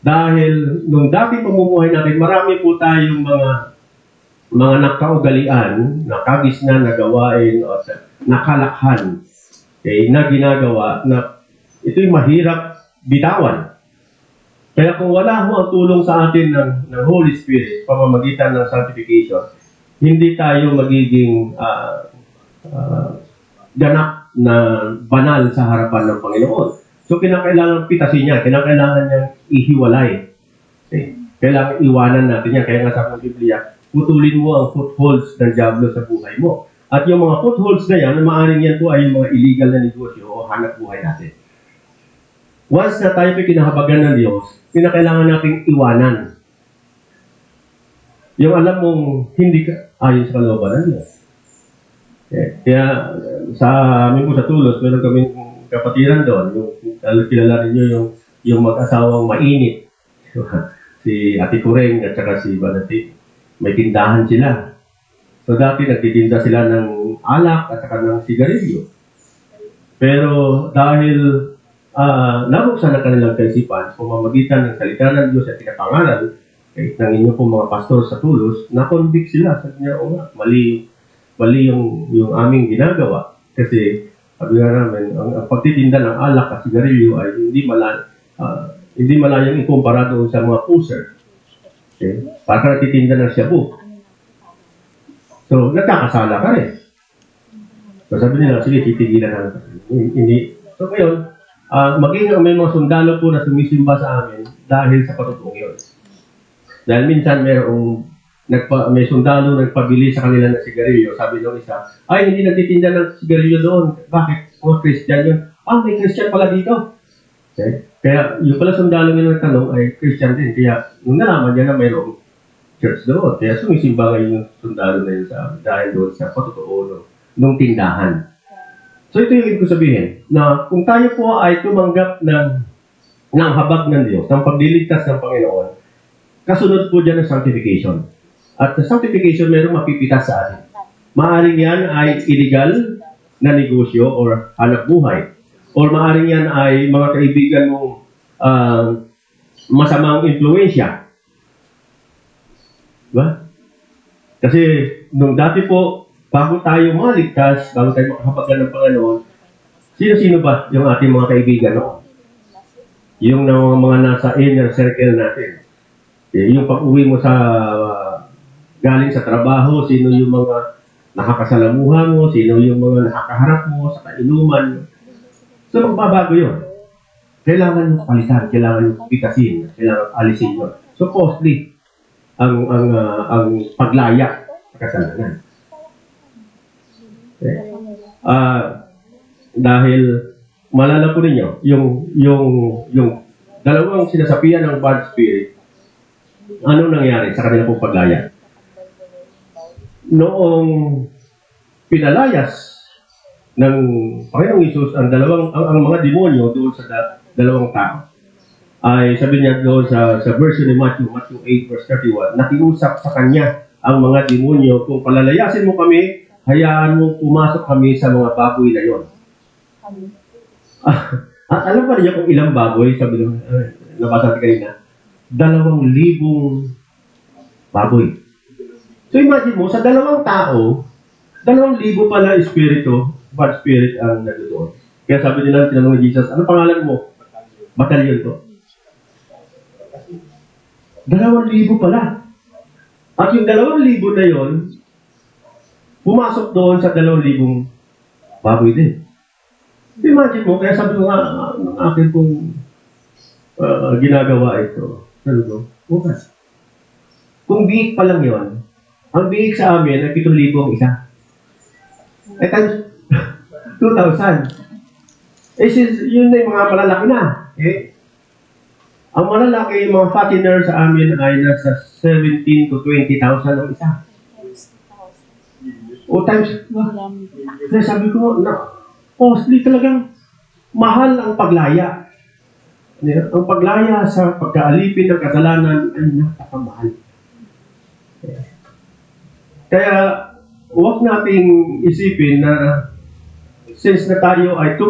Dahil nung dating pamumuhay natin, marami po tayong mga nakaugalian, nakagisnan na gawain o nakalakhan na ginagawa na ito'y mahirap bitawan. Kaya kung wala ho ang tulong sa atin ng Holy Spirit, pamamagitan ng sanctification, hindi tayo magiging ganap na banal sa harapan ng Panginoon. So, kinakailangan pitasin niya, kinakailangan niyang ihiwalay. Okay? Kailangan iwanan natin yan. Kaya nga sa Biblia, putulin mo ang footholds ng diablo sa buhay mo. At yung mga footholds na yan, maaaring yan po ay yung mga illegal na negosyo o hanap buhay natin. Once na tayo kinahabagan ng Diyos, kinakailangan nating iwanan. Yung alam mong hindi ka ayon sa kalooban ng Diyos. Kaya sa amin po sa Tulos, meron kaming kapatiran doon. Yung kilala ninyo yung mag-asawang mainit. Si Ate Kureng at saka si Banati. May tindahan sila. So dati nagtitinda sila ng alak at saka ng sigarilyo. Pero dahil nabuksan ang kanilang kaisipan, pamamagitan ng salita ng Diyos at pinapangalan ng inyong pong mga pastor sa Tulos, na-convict sila. Sabi niya, o nga, mali yung aming ginagawa. Kasi, sabi nga namin, ang pagtitinda ng alak at sigarilyo ay hindi malayang ikumpara doon sa mga puser. Okay? Para nagtitinda ng shabu. So, nagkakasala ka rin. So, sabi nila, sige, titigilan natin. So, ngayon, maging may mga sundalo po na sumisimba sa amin dahil sa patutuong yun. Dahil minsan may sundalo nagpabili sa kanila ng sigarilyo. Sabi nung isa, ay, hindi nagtitinda ng sigarilyo doon. Bakit? O, Christian yun. May Christian pala dito. Okay? Kaya yung pala sundalo nila nagtanong ay Christian din. Kaya nung nalaman niya na mayroong church doon. Kaya sumisimba ngayon yung sundalo na yun dahil doon sa patutuo nung tindahan. So ito yung ibig ko sabihin, na kung tayo po ay tumanggap ng habag ng Diyos, ng pagliligtas ng Panginoon, kasunod po dyan ng sanctification. At sa sanctification, mayroong mapipitas sa atin. Maaring yan ay illegal na negosyo or hanap buhay. Or maaring yan ay mga kaibigan mong masamang impluensya. Diba? Kasi nung dati po, bago tayo maligtas, bago tayo makahabagan ng Panginoon, sino-sino ba yung ating mga kaibigan noon? Yung mga nasa inner circle natin. Yung pag-uwi mo sa galing sa trabaho, sino yung mga nakakasalamuha mo, sino yung mga nakakaharap mo sa kainuman. So, magbabago yun. Kailangan yung palitan, kailangan yung pitasin, kailangan alisin yun. So, costly ang paglaya sa kasalanan. Okay. Dahil malala po ninyo, yung dalawang sinasapian ng bad spirit, ano nangyari sa kanila pong paglaya? Noong pinalayas ng Panginoong Hesus ang mga demonyo doon sa dalawang tao, ay sabi niya doon sa verse ni Matthew 8 verse 31, nakiusap sa kanya ang mga demonyo, kung palalayasin mo kami, hayaan mo pumasok kami sa mga baboy na yon. At alam ba niyo kung ilang baboy? Sabi nyo, nabasa natin kanina, 2,000 baboy. So imagine mo, sa 2 tao, 2,000 pala espiritu, bad spirit ang nagdoon. Kaya sabi nila, tinanong ni Jesus, ano pangalan mo? Batalyon to. 2,000 pala. At yung 2,000 na yon, pumasok doon sa 2,000 baboy din. Imagine mo, kaya sabi ko nga, ng akin pong ginagawa ito. Sabi ko, okay. Kung biik pa lang yon, ang biik sa amin ay 7,000 ang isa. Eh, times 2,000. Yun na yung mga malalaki na. Okay? Ang malalaki, yung mga fattener sa amin ay nasa 17,000 to 20,000 ang isa. O times, kaya sabi ko, costly talagang mahal ang paglaya. Ang paglaya sa pagkaalipin ng kasalanan ay napakamahal. Kaya, huwag nating isipin na since na tayo ay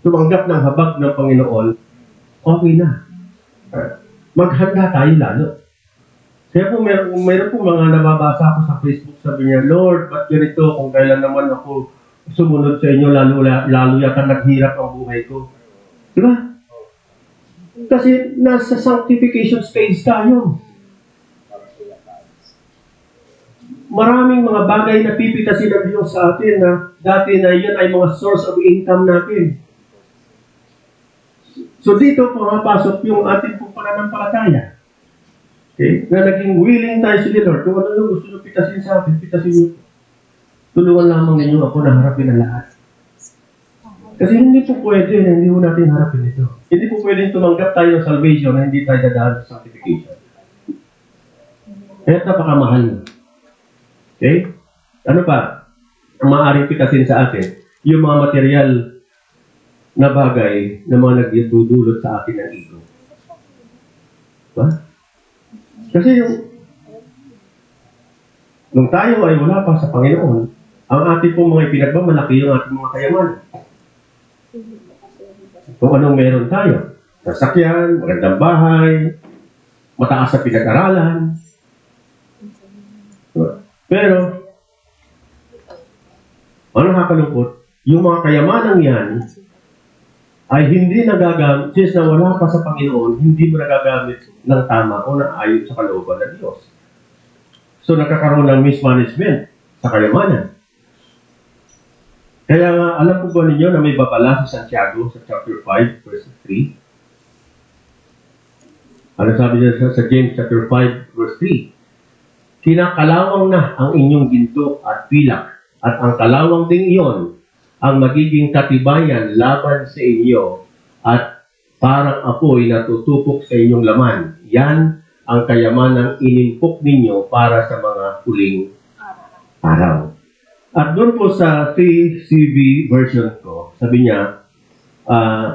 tumanggap ng habag ng Panginoon, okay na. Maghanda tayo lalo. Kaya po mayroon po mga nababasa ako sa Facebook, sabi niya, Lord, ba't ganito kung kailan naman ako sumunod sa inyo, lalo yata naghirap ang buhay ko. Di ba? Kasi nasa sanctification stage tayo. Maraming mga bagay na pipitasin ng Diyos sa atin na dati na yan ay mga source of income natin. So dito pumapasok yung ating pong pananampalataya. Okay? Na naging willing tayo sa Lord. Kung ano yung gusto nyo pitasin sa atin, pitasin nyo. Tulungan lamang ninyo ako na harapin ang lahat. Kasi hindi po pwede na hindi po natin harapin ito. Hindi po pwede tumanggap tayo ng salvation na hindi tayo dadaan sa sanctification. Kaya napakamahal. Okay? Ano pa? Ang maaaring pitasin sa atin, yung mga material na bagay na mga nagdudulot sa atin ng ego. Diba? Kasi nung tayo ay wala pa sa Panginoon, ang ating pong mga ipinagmamalaki yung ating mga kayamanan. Kung anong meron tayo. Sasakyan, magandang bahay, mataas na pinag-aralan. Pero, ano nakakalungkot? Yung mga kayamanang yan ay hindi nagagamit, since na wala pa sa Panginoon, hindi mo nagagamit ng tama o na ayon sa kalooban ng Diyos. So, nakakaroon ng mismanagement sa kayamanan. Kaya nga, alam po ba ninyo na may babala sa Santiago sa chapter 5, verse 3? Ano sabi niya sa James chapter 5, verse 3? Kinakalawang na ang inyong ginto at pilak, at ang kalawang ding iyon ang magiging katibayan laban sa inyo at parang apoy na tutupok sa inyong laman. Yan ang kayamanang inimpok ninyo para sa mga huling araw. At doon po sa 3CV version ko, sabi niya,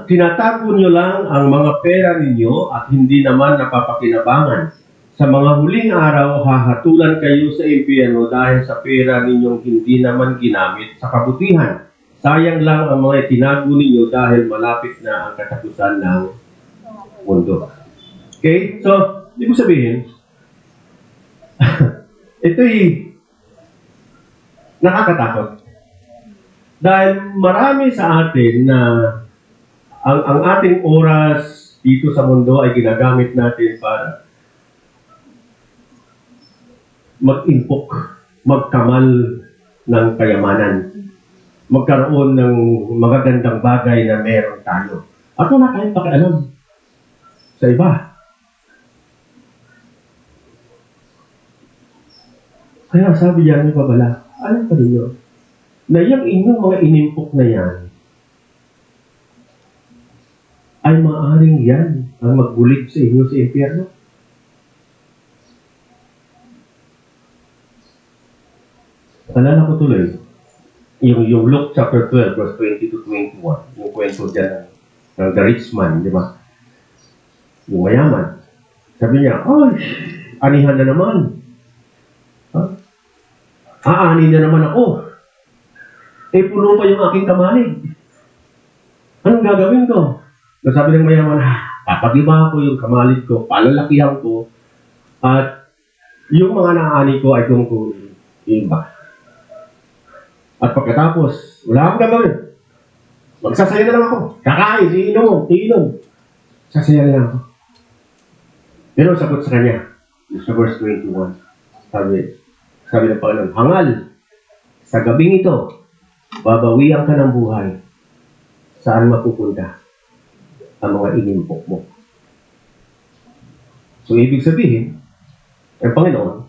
tinatago nyo lang ang mga pera ninyo at hindi naman napapakinabangan. Sa mga huling araw, hahatulan kayo sa impyerno dahil sa pera ninyong hindi naman ginamit sa kabutihan. Sayang lang ang mga itinago ninyo dahil malapit na ang katapusan ng mundo. Okay? So, ibig sabihin, ito'y nakakatakot. Dahil marami sa atin na ang ating oras dito sa mundo ay ginagamit natin para mag-impok, magkamal ng kayamanan, magkaroon ng magagandang bagay na meron tayo. At wala tayong pakialam sa iba. Kaya sabi niya ng babala, alam pa ninyo, na yung inyong mga inimpok na yan, ay maaaring yan ang magbulig sa inyo sa impyerno. Alala ko tuloy, yung Luke chapter 12, verse 20 to 21, yung kwento dyan ng the rich man, di ba? Yung mayaman. Sabi niya, ay, anihan na naman. Ha? Aanin na naman ako. Puno pa yung aking kamalig. Anong gagawin ko? Sabi ng mayaman, papag-iba ko yung kamalig ko, palalakihan ko, at yung mga naani ko ay tungkol iba. At pagkatapos, wala akong gagawin. Magsasaya na lang ako. Kakain, iinom. Sasaya na lang ako. Pero sagot sa kanya, sa verse 21, sabi ng Panginoon, hangal, sa gabing ito, babawian ka ng buhay. Saan mapupunta ang mga inimpok mo? So, ibig sabihin, ang Panginoon,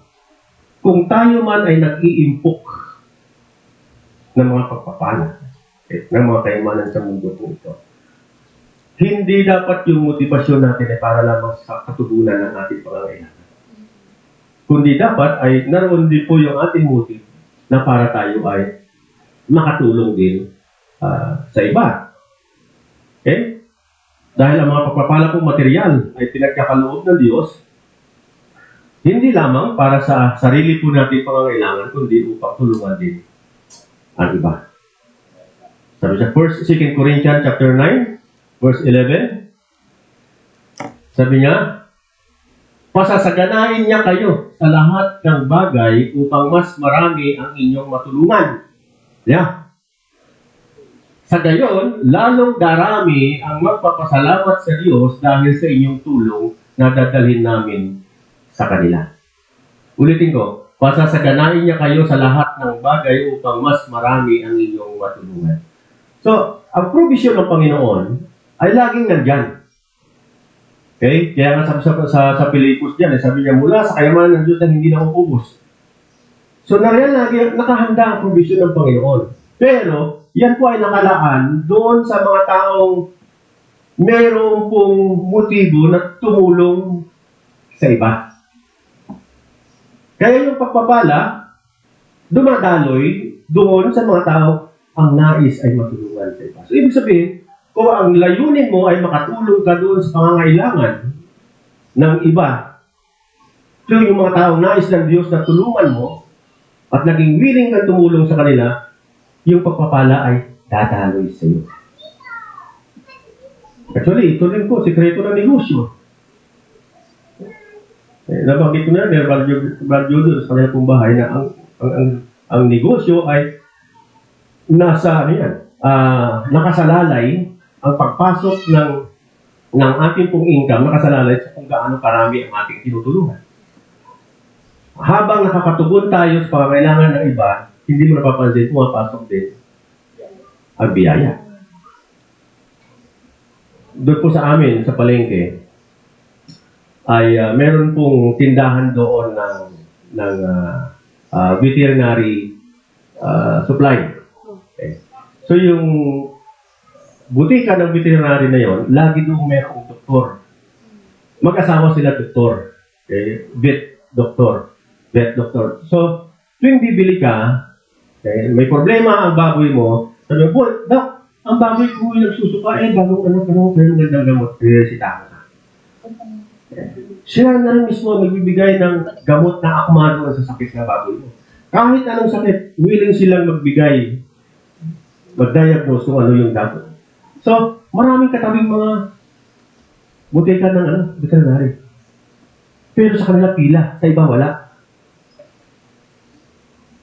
kung tayo man ay nag-iimpok ng mga pagpapala, ng mga kayamanan sa mundo po ito, hindi dapat yung motivasyon natin ay para lamang sa katugunan ng ating pangangailangan. Kundi dapat ay naroon din po yung ating motive na para tayo ay makatulong din sa iba. Okay? Dahil ang mga pagpapala po material ay pinagkakaloob ng Diyos, hindi lamang para sa sarili po natin pangangailangan, kundi upang tulungan din ang iba. Sabi sa 2 Corinthians chapter 9, verse 11, sabi niya, pasasaganain niya kayo sa lahat ng bagay upang mas marami ang inyong matulungan. Yeah. Sa gayon, lalong darami ang magpapasalamat sa Diyos dahil sa inyong tulong na dadalhin namin sa kanila. Ulitin ko, pasasaganain niya kayo sa lahat ng bagay upang mas marami ang inyong matulungan. So, ang provision ng Panginoon ay laging nandyan. Okay? Kaya nga sabi sa Pilipos dyan, sabi niya, mula sa kayamanan ng Diyos na hindi na uubos. So, nariyan lagi, nakahanda ang provision ng Panginoon. Pero, yan po ay nakalaan doon sa mga taong meron pong motibo na tumulong sa iba. Kaya yung pagpapala, dumadaloy doon sa mga tao ang nais ay matulungan sa iba. So, ibig sabihin, kung ang layunin mo ay makatulong ka doon sa pangangailangan ng iba, so yung mga taong nais ng Diyos na tulungan mo at naging willing kang tumulong sa kanila, yung pagpapala ay dadaloy sa iyo. Actually, ito rin po, sikreto ng negosyo. Nabanggit ko na, Valjudo sa kanilang pong bahay na ang negosyo ay nasa, nakasalalay ang pagpasok ng ating pong income, nakasalalay sa kung gaano karami ang ating tinutulungan. Habang nakakatugon tayo sa pangangailangan ng iba, hindi mo napapansin, pumapasok din ang biyaya. Doon po sa amin, sa palengke, ay meron pong tindahan doon ng veterinary supply. Okay. So yung butika ng veterinary na yon, lagi doon merong doktor. Mag-asawa sila doktor. Okay. Vet doctor. So, tuwing bibili ka, okay, may problema ang baboy mo, sabi mo, Dok, ang baboy ko yung nagsusuka, bagong pero magandang gamot, resita ka. Siya na mismo magbibigay ng gamot na akmado sa sakit ng baboy mo. Kahit anong sakit, willing silang magbigay, mag-diagnose kung ano yung dapat. So, maraming katabing mga butika ng veterinary. Pero sa kanila pila, sa iba wala.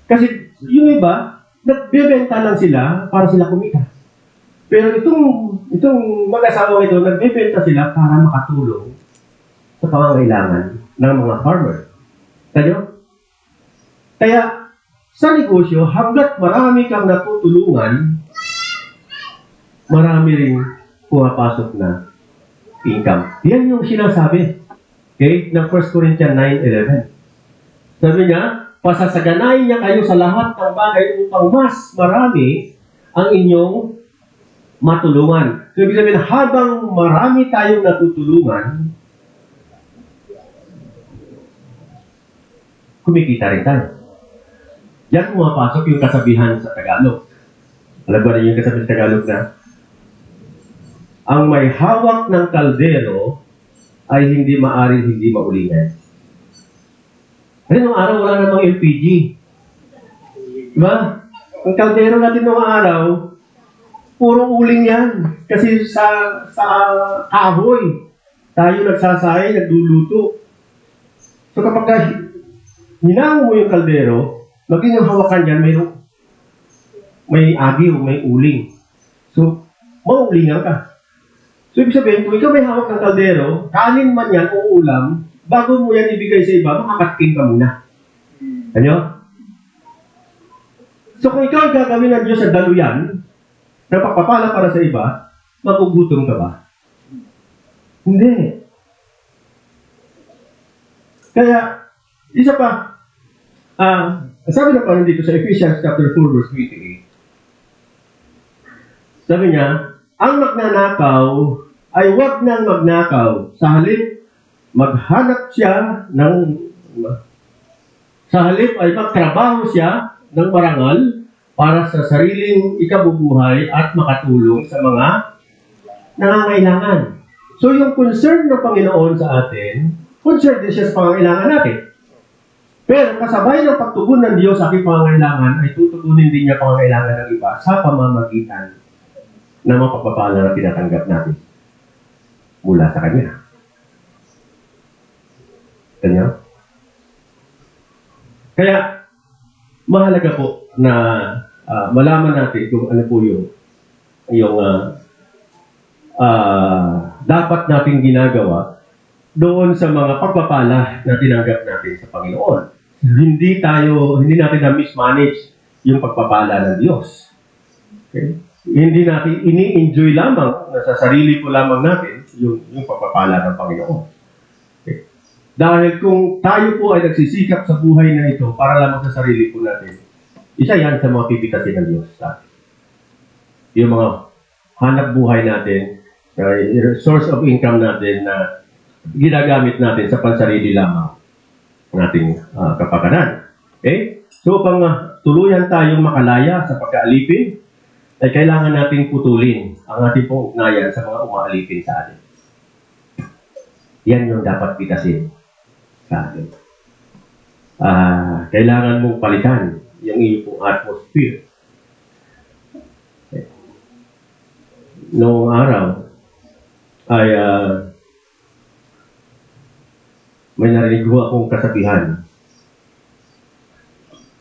Kasi yung iba, nagbebenta lang sila para sila kumita. Pero itong mag-asawa ito, nagbebenta sila para makatulong sa pangangailangan ng mga farmer. Kaya, sa negosyo, hanggat marami kang natutulungan, marami rin pumapasok na income. Yan yung sinasabi. Okay? Ng 1 Corinthians 9:11. Sabi niya, pasasaganain niya kayo sa lahat ng bagay upang mas marami ang inyong matulungan. So, ibig sabihin, habang marami tayong natutulungan, kumikita rin tayo. Yan pumapasok yung kasabihan sa Tagalog. Alam ba rin yung kasabihan sa Tagalog na ang may hawak ng kaldero ay hindi maaaring hindi maulingan. Kasi nung araw, wala namang LPG. Diba? Ang kaldero natin nung araw, puro uling yan. Kasi sa kahoy, tayo nagsasay, nagluluto. So kapag hinango mo yung kaldero, maging yung hawakan yan, may agi o may uling. So, maulingan ka. So, ibig sabihin, kung ikaw may hawak ng kaldero, kanin man yan o ulam, bago mo yan ibigay sa iba, makakatkin ka muna. Ano? So, kung ikaw ay gagawin ng Diyos sa daluyan, na pagpapala para sa iba, magugutom ka ba? Hindi. Kaya, isa pa, sabi na pa dito sa Ephesians chapter 4, verse 28, sabi niya, ang magnanakaw ay huwag nang magnakaw. Sa halip, maghanap siya sa halip ay magtrabaho siya ng marangal para sa sariling ikabubuhay at makatulong sa mga nangangailangan. So yung concern ng Panginoon sa atin, concern din siya sa pangangailangan natin. Pero kasabay ng pagtugon ng Diyos sa aking pangangailangan, ay tutugunin din niya pangangailangan ng iba sa pamamagitan ng mga pagpapala na tinatanggap natin mula sa Kanya. Kanya? Kaya, mahalaga po na malaman natin kung ano po yung yung dapat nating ginagawa doon sa mga pagpapala na tinanggap natin sa Panginoon. Hindi natin na-mismanage yung pagpapala ng Diyos. Okay? Hindi natin ini-enjoy lamang na sa sarili po lamang natin yung pagpapala ng Panginoon. Okay? Dahil kung tayo po ay nagsisikap sa buhay na ito para lamang sa sarili po natin, isa yan sa mga pipitasin ng Diyos sa atin. Yung mga hanap buhay natin, source of income natin na ginagamit natin sa pansarili lamang nating kapakanan. Okay? So, pang tuluyan tayong makalaya sa pagkaalipin, ay kailangan nating putulin ang ating pong ugnayan sa mga umaalipin sa atin. Yan yung dapat pitasin sa atin. Kailangan mong palitan yung iyong pong atmosphere. Okay. Noong araw, ay may narinig ko akong kasabihan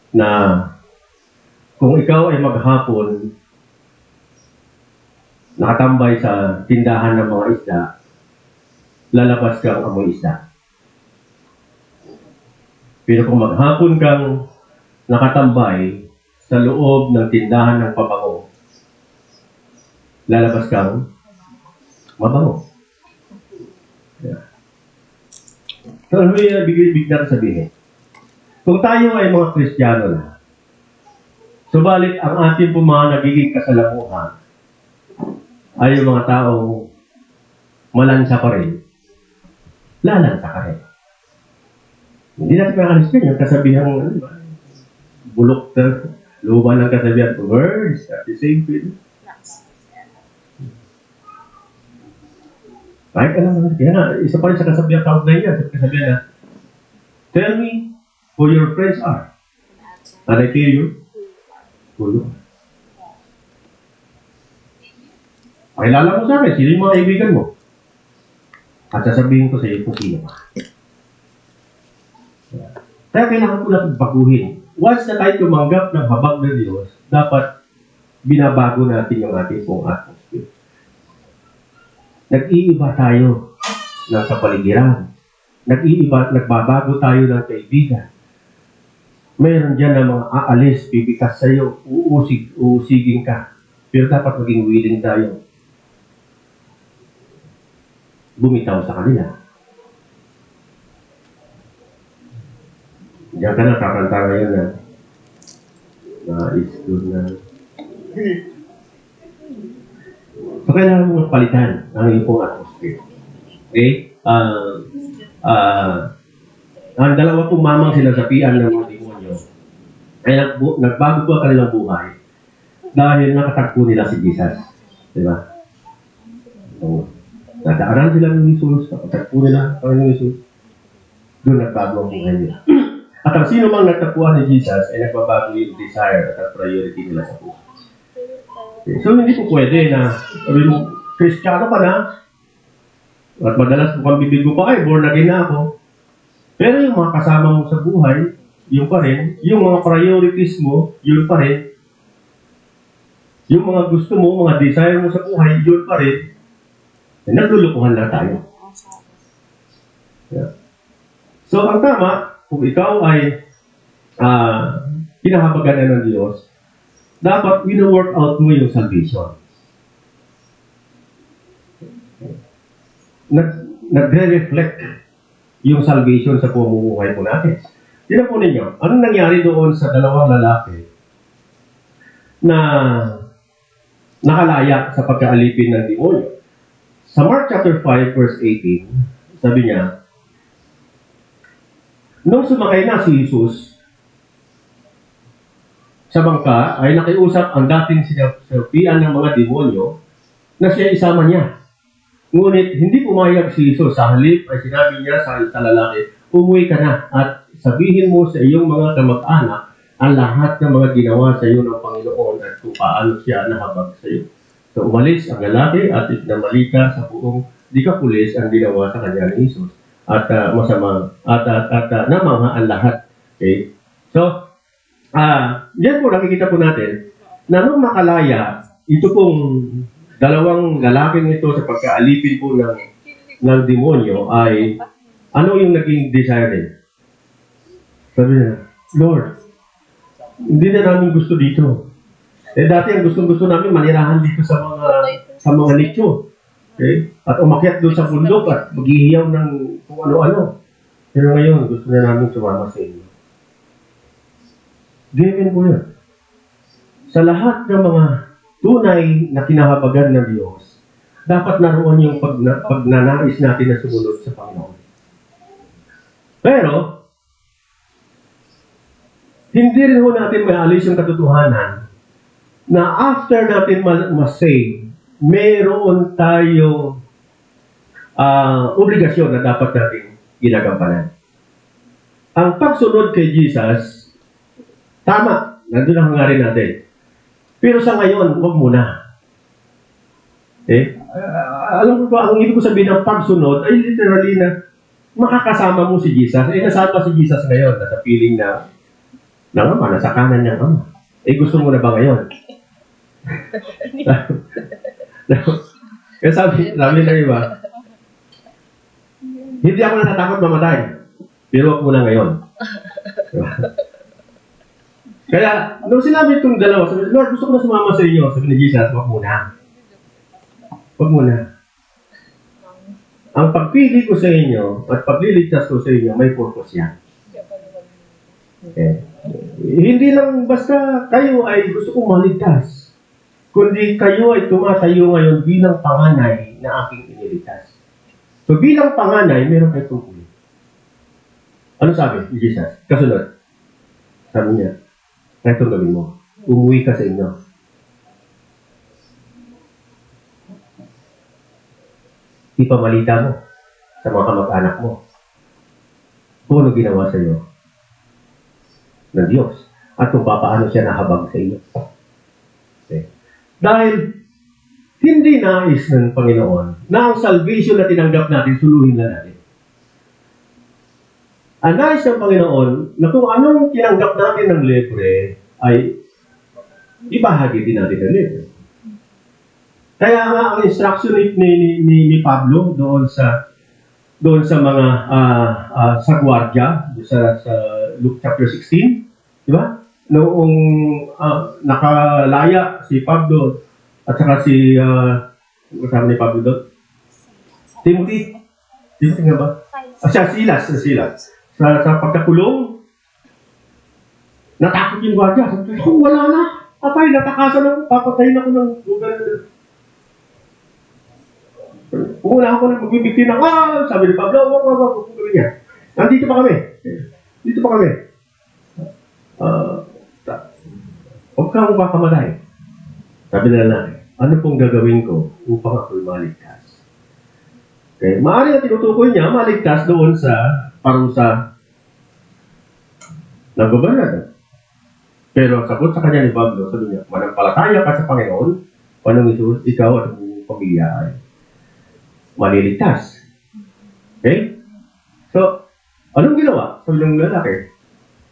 na kung ikaw ay maghapon nakatambay sa tindahan ng mga isda, lalabas kang amoy isda. Pero kung maghapon kang nakatambay sa loob ng tindahan ng pabango, lalabas kang mabango. Yeah. So, ano yung bigla sabihin? Kung tayo ay mga Kristiyano na, subalit ang ating mga nagiging kasalamuhan ay yung mga taong malansa pa rin, lalansa ka rin. Hindi natin makakalis yan, yung kasabihan, bulok na, luma ng kasabihan, words at the same thing. Kahit alam, kaya nga, isa pa rin sa kasabihan, tawag na yan, sa kasabihan na, tell me who your friends are, and I tell you who you are. Pakilala mo sa akin, sino yung mga kaibigan mo? At sasabihin ko sa iyo kung sino ka. Kaya kailangan ko natin baguhin. Once na tayo tumanggap ng habag ng Diyos, dapat binabago natin yung ating pong atmosphere. Nag-iiba tayo ng kapaligiran. Nagbabago tayo ng kaibigan. Mayroon dyan na mga aalis, bibikas sa iyo, uusigin ka. Pero dapat maging willing tayo bumitaw sa kanila. Diyan ka na, kakanta ngayon na is good na. So, kailangan mo palitan ang iyong pong atmosphere. Okay? Ang dalawa pong mamang sinasapian ng mga demonyo ay nagbago po ang kanilang buhay dahil nakatagpo nila si Jesus. Diba? Nadaanan sila ng Jesus, nakatagpo nila ang Jesus. Doon nagbago ang buhay nila. At ang sino mang nagtapuan ni Jesus ay nagbabago yung desire at priority nila sa buhay. Okay. So, hindi po pwede na Kristiyano ka na at madalas mukhang bibig mo pa ay born again na ako. Pero yung mga kasama mo sa buhay, yun pa rin. Yung mga priorities mo, yun pa rin. Yung mga gusto mo, mga desire mo sa buhay, yun pa rin. Naglulukuhan lang tayo. Yeah. So, ang tama, kung ikaw ay kinahabagan na ng Diyos, dapat wino-work out mo yung salvation. Nagre-reflect yung salvation sa pamumuhay po natin. Tignan po ninyo, anong nangyari doon sa dalawang lalaki na nakalaya sa pagkaalipin ng demonyo? Sa Mark chapter 5 verse 18, sabi niya, nung sumakay na si Jesus sa bangka, ay nakiusap ang dating sinasapian ng mga demonyo na siya isama niya. Ngunit hindi pumayag si Jesus. Sa halip ay sinabi niya sa lalaki, umuwi ka na at sabihin mo sa iyong mga kamag-anak ang lahat ng mga ginawa sa iyo ng Panginoon at kung paano siya nahabag sa iyo. So umalis ang lalaki at namalika sa buong Decapolis ang ginawa sa kanya ni Jesus. At masama at namangha ang lahat. Okay? So, diyan po nakikita po natin na nung makalaya ito pong dalawang lalaking ito sa pagkaalipin po ng demonyo ay ano yung naging desire nila? Sabi nila, Lord, hindi na namin gusto dito. Dati ang gustong-gusto namin manirahan dito sa mga nicho. Okay? At umakyat doon sa bundok at maghihiyaw ng kung ano-ano. Pero ngayon, gusto na namin sumama sa inyo. Given po yun. Sa lahat ng mga tunay na kinahabagan ng Diyos, dapat naroon yung pagnanais natin na sumunod sa Panginoon. Pero, hindi rin ho natin maalis yung katotohanan na after natin ma-save, meron tayo obligasyon na dapat natin ginagampanan. Ang pagsunod kay Jesus, tama, nandun ang hangarin natin. Pero sa ngayon, huwag muna. Alam mo ba, ang ibig ko sabihin ng pagsunod ay literally na makakasama mo si Jesus. Nasama si Jesus ngayon, nasa feeling na Ama, nasa kanan niya, Ama. Gusto mo na ba ngayon? Kaya sabi na iba, hindi ako natatakot mamatay, pero huwag mo na ngayon. Kaya, nung sinabi itong dalawa, sabi, Lord, gusto ko na sumama sa inyo. Sabi ni Jesus, huwag muna. Huwag muna. Ang pagpili ko sa inyo at pagliligtas ko sa inyo, may purpose yan. Okay. Hindi lang basta kayo ay gusto kong maligtas, kundi kayo ay tumatayo ngayon bilang panganay na aking iniligtas. So bilang panganay, meron kayo tungkulin. Ano sabi ni Jesus? Kasunod. Sabi niya, kahit itong gawin mo, umuwi ka sa inyo. Ipamalita mo sa mga kamag-anak mo kung ano ginawa sa iyo ng Diyos at kung paano siya nahabag sa iyo. Okay. Dahil hindi nais ng Panginoon na ang salvation na tinanggap natin, suluhin na natin. Ang nais ng Panginoon na kung anong tinanggap natin ng libre ay ibahagi din natin ng libre. Kaya nga ang instruction ni Pablo doon sa mga sa gwardiya sa Luke chapter 16, di ba? Noong nakalaya si Pablo at saka si kasama ni Pablo doon, Timothy nga ba? Silas. Sa pagkakulong, natakot yung gwardiya. Sabi ko, wala na. Apay, natakasan ako. Papatayin ako ng lugar. Kung wala ako na magbibigti ng, sabi ni Pablo, wag niya. Nandito pa kami. Dito pa kami. Huwag kang mapakamalay. Sabi na lalaki, ano pong gagawin ko upang ako'y maligtas? Okay. Maaari na tinutukoy niya, maligtas doon sa parusa ng gobernador. Pero sagot sa kanya ni Pablo, sabi niya, manampalataya ka sa Panginoon, panong ikaw at ang pamilya ay maliligtas. Okay? So, anong ginawa? Sabi ng lalaki,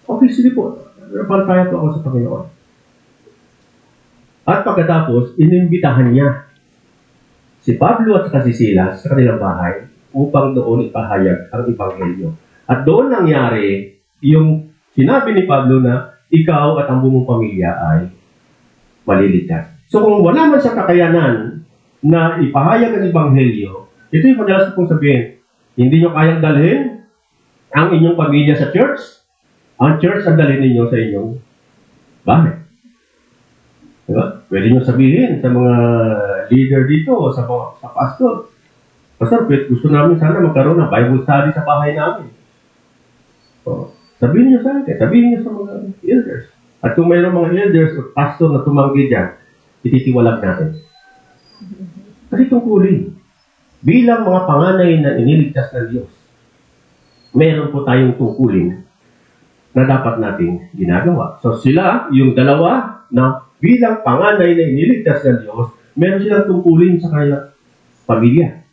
okay, sige po, manampalataya po ako sa Panginoon. At pagkatapos, inimbitahan niya si Pablo at si Silas sa kanilang bahay upang doon ipahayag ang Ebanghelyo. At doon nangyari yung sinabi ni Pablo na ikaw at ang buong pamilya ay maliligtas. So kung wala man sa kakayanan na ipahayag ang Ebanghelyo, ito yung madalas kong sabihin, hindi nyo kayang dalhin ang inyong pamilya sa church, ang church ang dalhin ninyo sa inyong bahay. Diba? Pwede nyo sabihin sa mga leader dito, sa pastor, Pastor, gusto namin sana magkaroon ng Bible study sa bahay namin. So, sabihin niyo sa akin, sabihin niyo sa mga elders. At kung mayroong mga elders o pastor na tumanggi dyan, ititiwalag natin. Kasi tungkulin, bilang mga panganay na iniligtas ng Diyos, meron po tayong tungkulin na dapat nating ginagawa. So sila, yung dalawa na bilang panganay na iniligtas ng Diyos, meron silang tungkulin sa kanilang pamilya.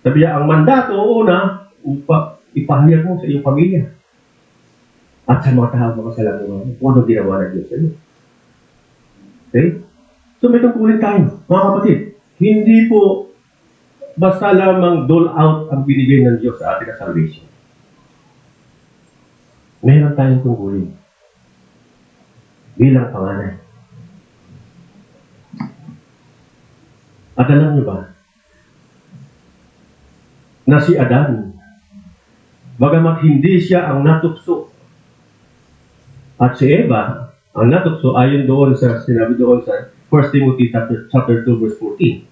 Sabi niya, ang mandato, una, ipahayag mo sa iyong pamilya. At sa mga tao, mga salamuhan, kung ano ginawa ng Diyos sa iyo. Okay? So may tungkulin tayo, mga kapatid. Hindi po basta lamang dole out ang binigay ng Diyos sa ating salvation. Meron tayong tungkulin bilang panganay. At alam niyo ba, na si Adan, bagamat hindi siya ang natukso, at si Eva, ang natukso ayon doon sa sinabi doon sa 1 Timothy chapter 2 verse 14.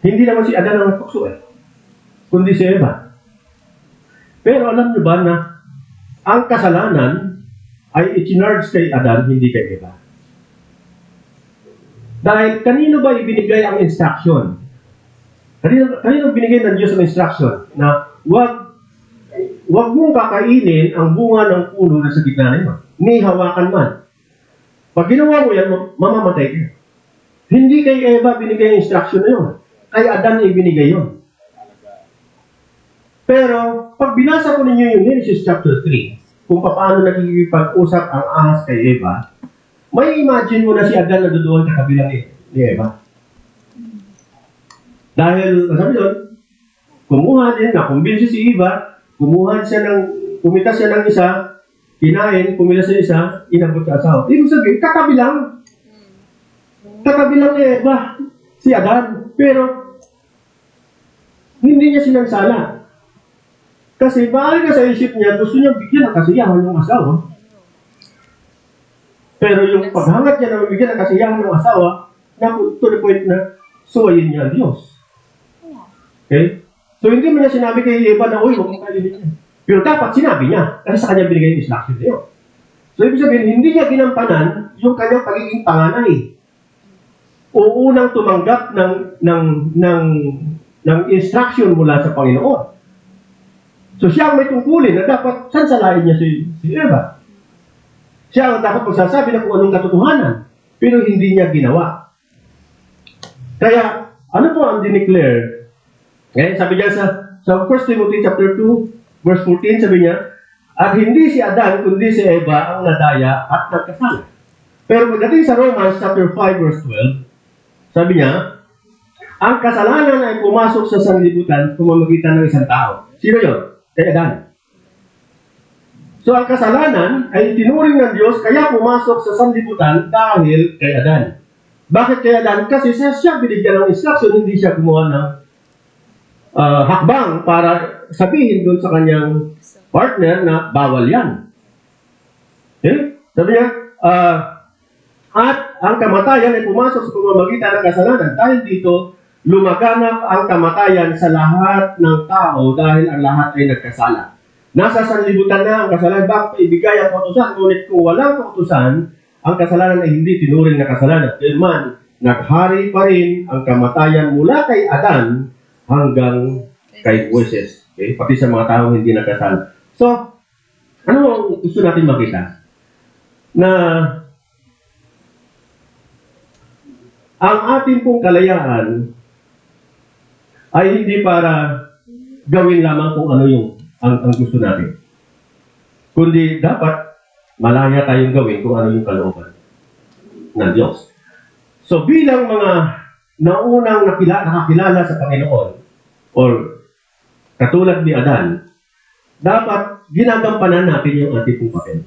Hindi naman si Adan ang natukso kundi si Eva. Pero alam niyo ba na ang kasalanan ay itinarge kay Adan, hindi kay Eva? Dahil kanino ba ibinigay ang instruction? Kanino binigay ng Diyos ang instruction na wag mong kakainin ang bunga ng puno na sa gitna nito, ni hawakan man. Pag ginawa mo yan, mamamatay ka. Hindi kay Eva binigay ang instruction na yun. Kay Adan ibinigay yun. Pero, pag binasa ko ninyo yung Genesis chapter 3, kung paano nakikipag-usap ang ahas kay Eva, may imagine mo na si Adan na doon katabilang ni Eva. Dahil, sabi doon, kumuha din na, kumbinsi si Eva, kumitas siya ng isa, kinain, kumilas sa isa, inabot sa asawa. Ibig sabihin, katabilang ni Eva, si Adan. Pero, hindi niya sinansala. Kasi maaari ka sa isip niya, gusto niya bigyan ng kasiyahan ng asawa. Pero yung paghangat niya na mabigyan ng kasiyahan ng asawa, to the point na suwayin niya ang Diyos. Okay? So hindi mo niya sinabi kay Eva na, uy, huwag mong kainin niya. Pero dapat sinabi niya, kasi sa kanya binigay yung instruction niya. So ibig sabihin, hindi niya ginampanan yung kanyang pagiging panganay. O unang tumanggap ng instruction mula sa Panginoon. So siya ang may tungkulin na dapat sansalain niya si Eva. Siya ang dapat magsasabi na kung anong katotohanan. Pero hindi niya ginawa. Kaya, ano po ang dineclare? Ngayon, sabi niya sa 1 Timothy chapter 2, verse 14, sabi niya, at hindi si Adan, kundi si Eva ang nadaya at nagkasala. Pero pagdating sa Romans chapter 5, verse 12, sabi niya, ang kasalanan ay pumasok sa sanlibutan kung mamagitan ng isang tao. Sino yun? Kay Adan. So, ang kasalanan ay itinuring ng Diyos kaya pumasok sa sanlibutan dahil kay Adan. Bakit kay Adan? Kasi siya binigyan ng instruction, hindi siya gumawa ng hakbang para sabihin doon sa kanyang partner na bawal yan. Okay? Sabi niya, at ang kamatayan ay pumasok sa pamamagitan ng kasalanan. Dahil dito, lumaganap ang kamatayan sa lahat ng tao dahil ang lahat ay nagkasala. Nasa sanlibutan na ang kasalanan, bakit ibigay ang kautusan? Ngunit kung walang kautusan, ang kasalanan ay hindi tinuring na kasalanan. Kaya man, naghari pa rin ang kamatayan mula kay Adan hanggang kay Moises. Okay? Pati sa mga taong hindi nagkasala. So, ano ang gusto natin makita? Na ang ating pong kalayaan ay hindi para gawin lamang kung ano yung ang gusto natin. Kundi dapat malaya tayong gawin kung ano yung kalooban ng Diyos. So bilang mga naunang nakakilala sa Panginoon or katulad ni Adan, dapat ginagampanan natin yung ating pong papel.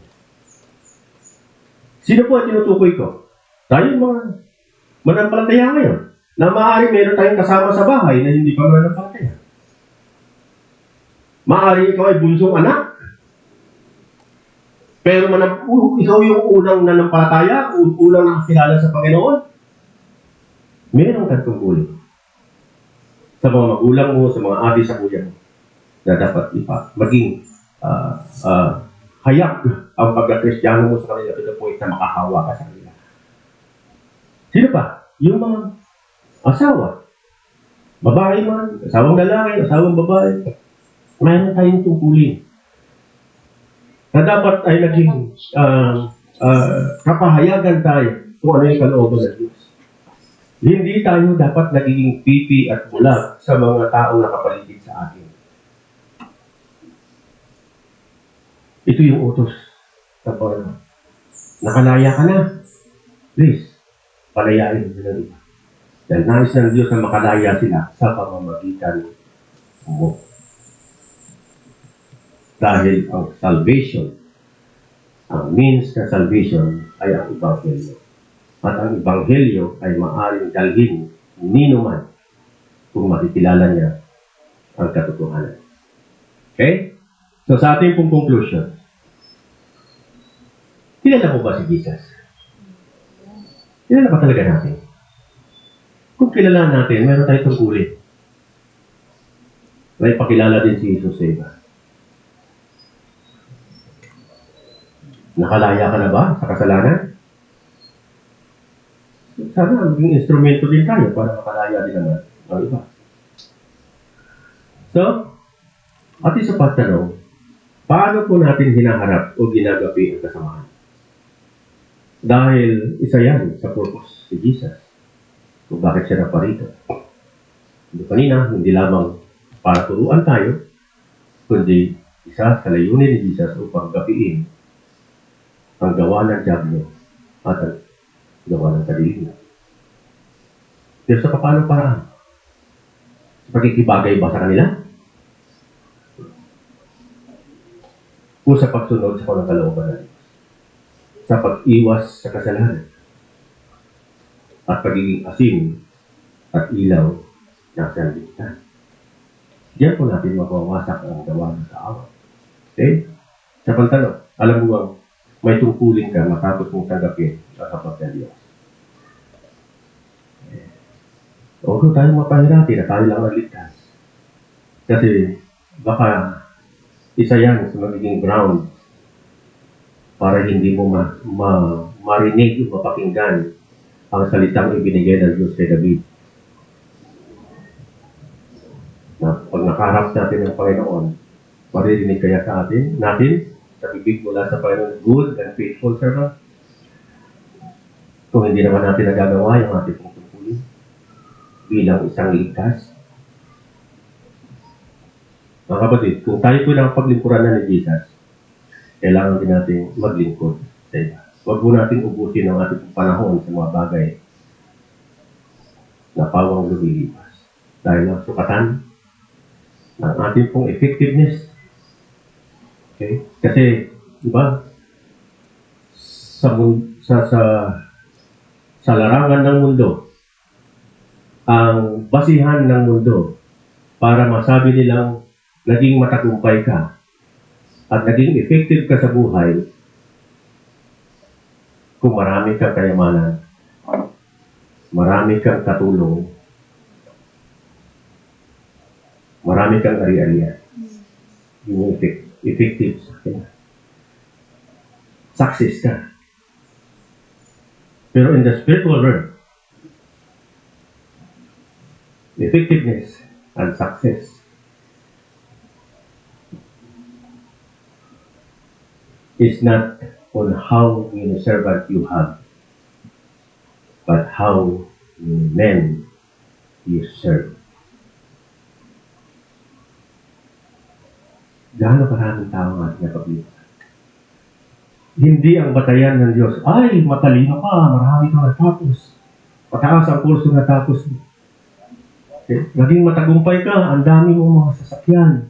Sino po ang tinutukoy ko? Tayo mga manampalataya ngayon na maaari meron tayong kasama sa bahay na hindi pa mananampalataya. Maaari ikaw ay bunsong anak. Pero ikaw yung unang nanampalataya, unang nakakilala sa Panginoon. Meron kang tungkulin sa mga magulang mo, sa mga ate sa kuya mo na dapat maging hayak ang pagka-Kristiyano mo sa kanila to the point na makahawa ka sa kanila. Sino pa? Yung mga asawa. Babae man, asawang lalaki, asawang babae. Mayroon tayong tungkulin na dapat ay naging kapahayagan tayo kung ano yung kalooban ng Diyos. Hindi tayo dapat naging pipi at bulag sa mga taong nakapaligid sa atin. Ito yung utos. Nakalaya ka na. Please. palayain sila ng iba. Dahil nais ng Diyos na makalaya sila sa pamamagitan mo. Dahil ang salvation, ang means na salvation ay ang Ebanghelyo. At ang Ebanghelyo ay maaaring dalhin nino man kung makikilala niya ang katotohanan. Okay? So sa ating pong conclusion, kilala mo ba si Jesus? Kilala ba talaga natin? Kung kilala natin, meron tayong tungkulin. May pakilala din si Jesus sa iba. Nakalaya ka na ba sa kasalanan? Sana maging instrumento din tayo para makalaya din naman ang iba. So, at isa pa tanong, paano po natin hinaharap o ginagapi ang kasamahan? Dahil isa yan sa purpose si Jesus. Kung bakit siya naparito. Kanina, hindi lamang para turuan tayo, kundi isa sa layunin ni Jesus upang gapiin ang gawa ng diablo at ang gawa ng kadiliman. Pero sa paano paraan? Pagkikibagay ba sa kanila? O sa pagsunod sa kalooban ng Diyos? Sa pag-iwas sa kasalanan? At pagiging asin at ilaw ng sanlibutan. Diyan po natin mapawasak ang gawa ng tao. Okay? Sa pantalo, alam mo bang may tungkulin ka matapos mong tanggapin ang kapag ng Diyos. Huwag ko tayong mapahirati na tayo lang naligtas. Kasi baka isa yan sa magiging ground para hindi mo marinig o mapakinggan ang salitang ibinigay ng Diyos kay David. Na pag nakaharap natin ng Panginoon, maririnig kaya sa natin, sa bibig mula sa Panginoon, good and faithful servant. Kung hindi naman natin nagagawa yung ating tungkulin bilang isang ligtas. Mga kapatid, kung tayo po lang paglingkuran na ni Jesus, kailangan din natin maglingkod sa iba. Huwag po natin ubusin ang ating panahon sa mga bagay na pawang lumilipas. Dahil ang sukatan ng ating pong effectiveness. Okay? Kasi, di ba, sa larangan ng mundo, ang basihan ng mundo para masabi nilang naging matagumpay ka at naging effective ka sa buhay kung marami kang kayamanan, marami kang katulong, marami kang ari-arian. Yung effective sa akin. Success ka. Pero in the spiritual realm, effectiveness and success is not on how many servants you have, but how many men you serve. Gaano karaming tao ang ating napaglipat? Hindi ang batayan ng Diyos, ay, matalino ka, marami kang natapos. Mataas ang kurso natapos mo. Okay? Naging matagumpay ka, ang dami mong mga sasakyan.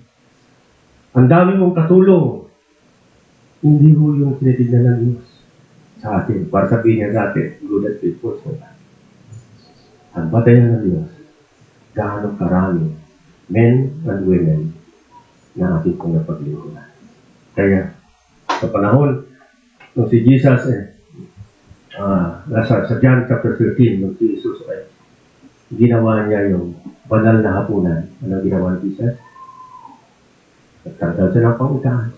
Ang dami mong katulong. Hindi ho yung tinitignan ng Diyos sa atin. Para sabihin niya sa atin, good and faithful servant. Ang batayan ng Diyos, gaano karami men and women na ating kong napaglingkuran. Kaya, sa panahon, nung si Jesus, nasa sa John chapter 13, nung si Jesus ay ginawa niya yung banal na hapunan. Anong ginawa ni Jesus? Nagtanggal siya ng pangutahan.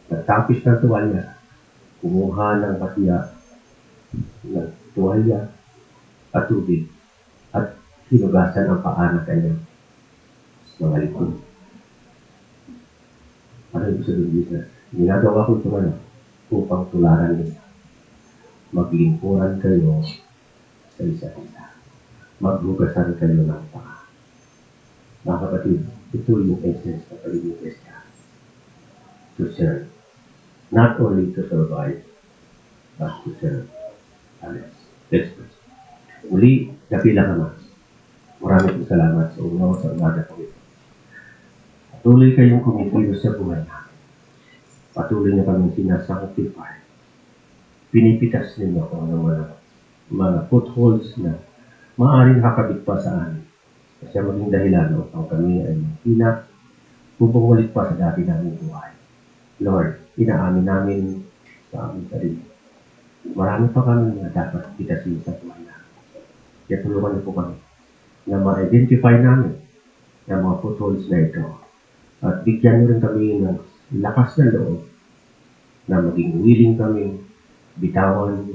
Nagtapis ng tuwalya. Kumuha ng patiya ng tuwalya at tubig at hinugasan ang paa ng kanyang mga likod. Ano yung sabihin Jesus? Ginagawa ko ito upang tularan nila. Maglingkuran kayo sa isa't isa. Maghugasan kayo ng paa. Mga kapatid, ito yung essence ng pagiging Kristiyan. To serve. Not only to survive, but to serve others. Let's pray. Muli, dakilang Ama, maraming salamat sa inyo sa umaga po ito. Patuloy kayong kumikilos sa buhay namin. Patuloy niyo kaming sinasanctify. Pinipitas ninyo kung ano mga footholds na maaaring nakakabit pa sa amin. Kasi maging dahilan upang kami ay hindi bumalik pa sa dati naming buhay. Lord, inaamin namin sa aming sarili. Marami pa kami na dapat pitasin sa buhay namin. Kaya tulungan niyo po kami na ma-identify namin ang mga footholds na ito. At bigyan niyo rin kami ng lakas ng loob na maging willing kami bitawan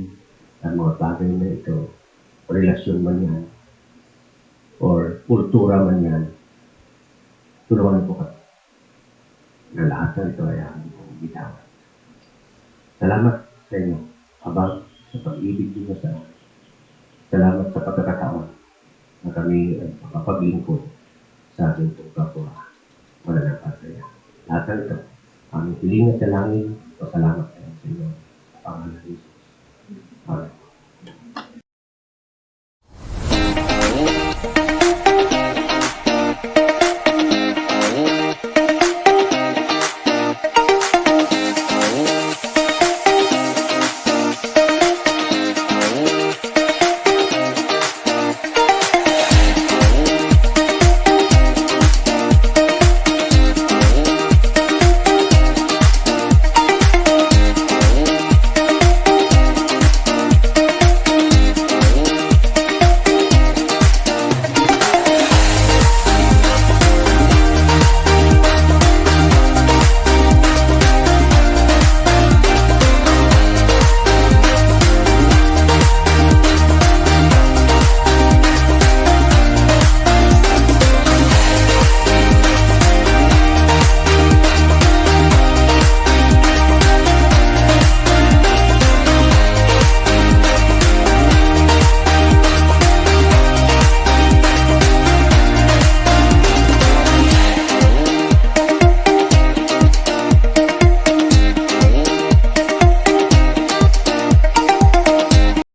ang mga bagay na ito, relasyon man yan, or kultura man yan. Tulungan niyo po kami na lahat ng ito ay aming bitawan. Salamat sa inyo, habang sa pag-ibig niyo sa amin. Salamat sa pagkakataon na kami ay makapaglingkod sa ating kapwa mananampalataya. Lahat ng ito, aming hiling at dalangin, pasalamat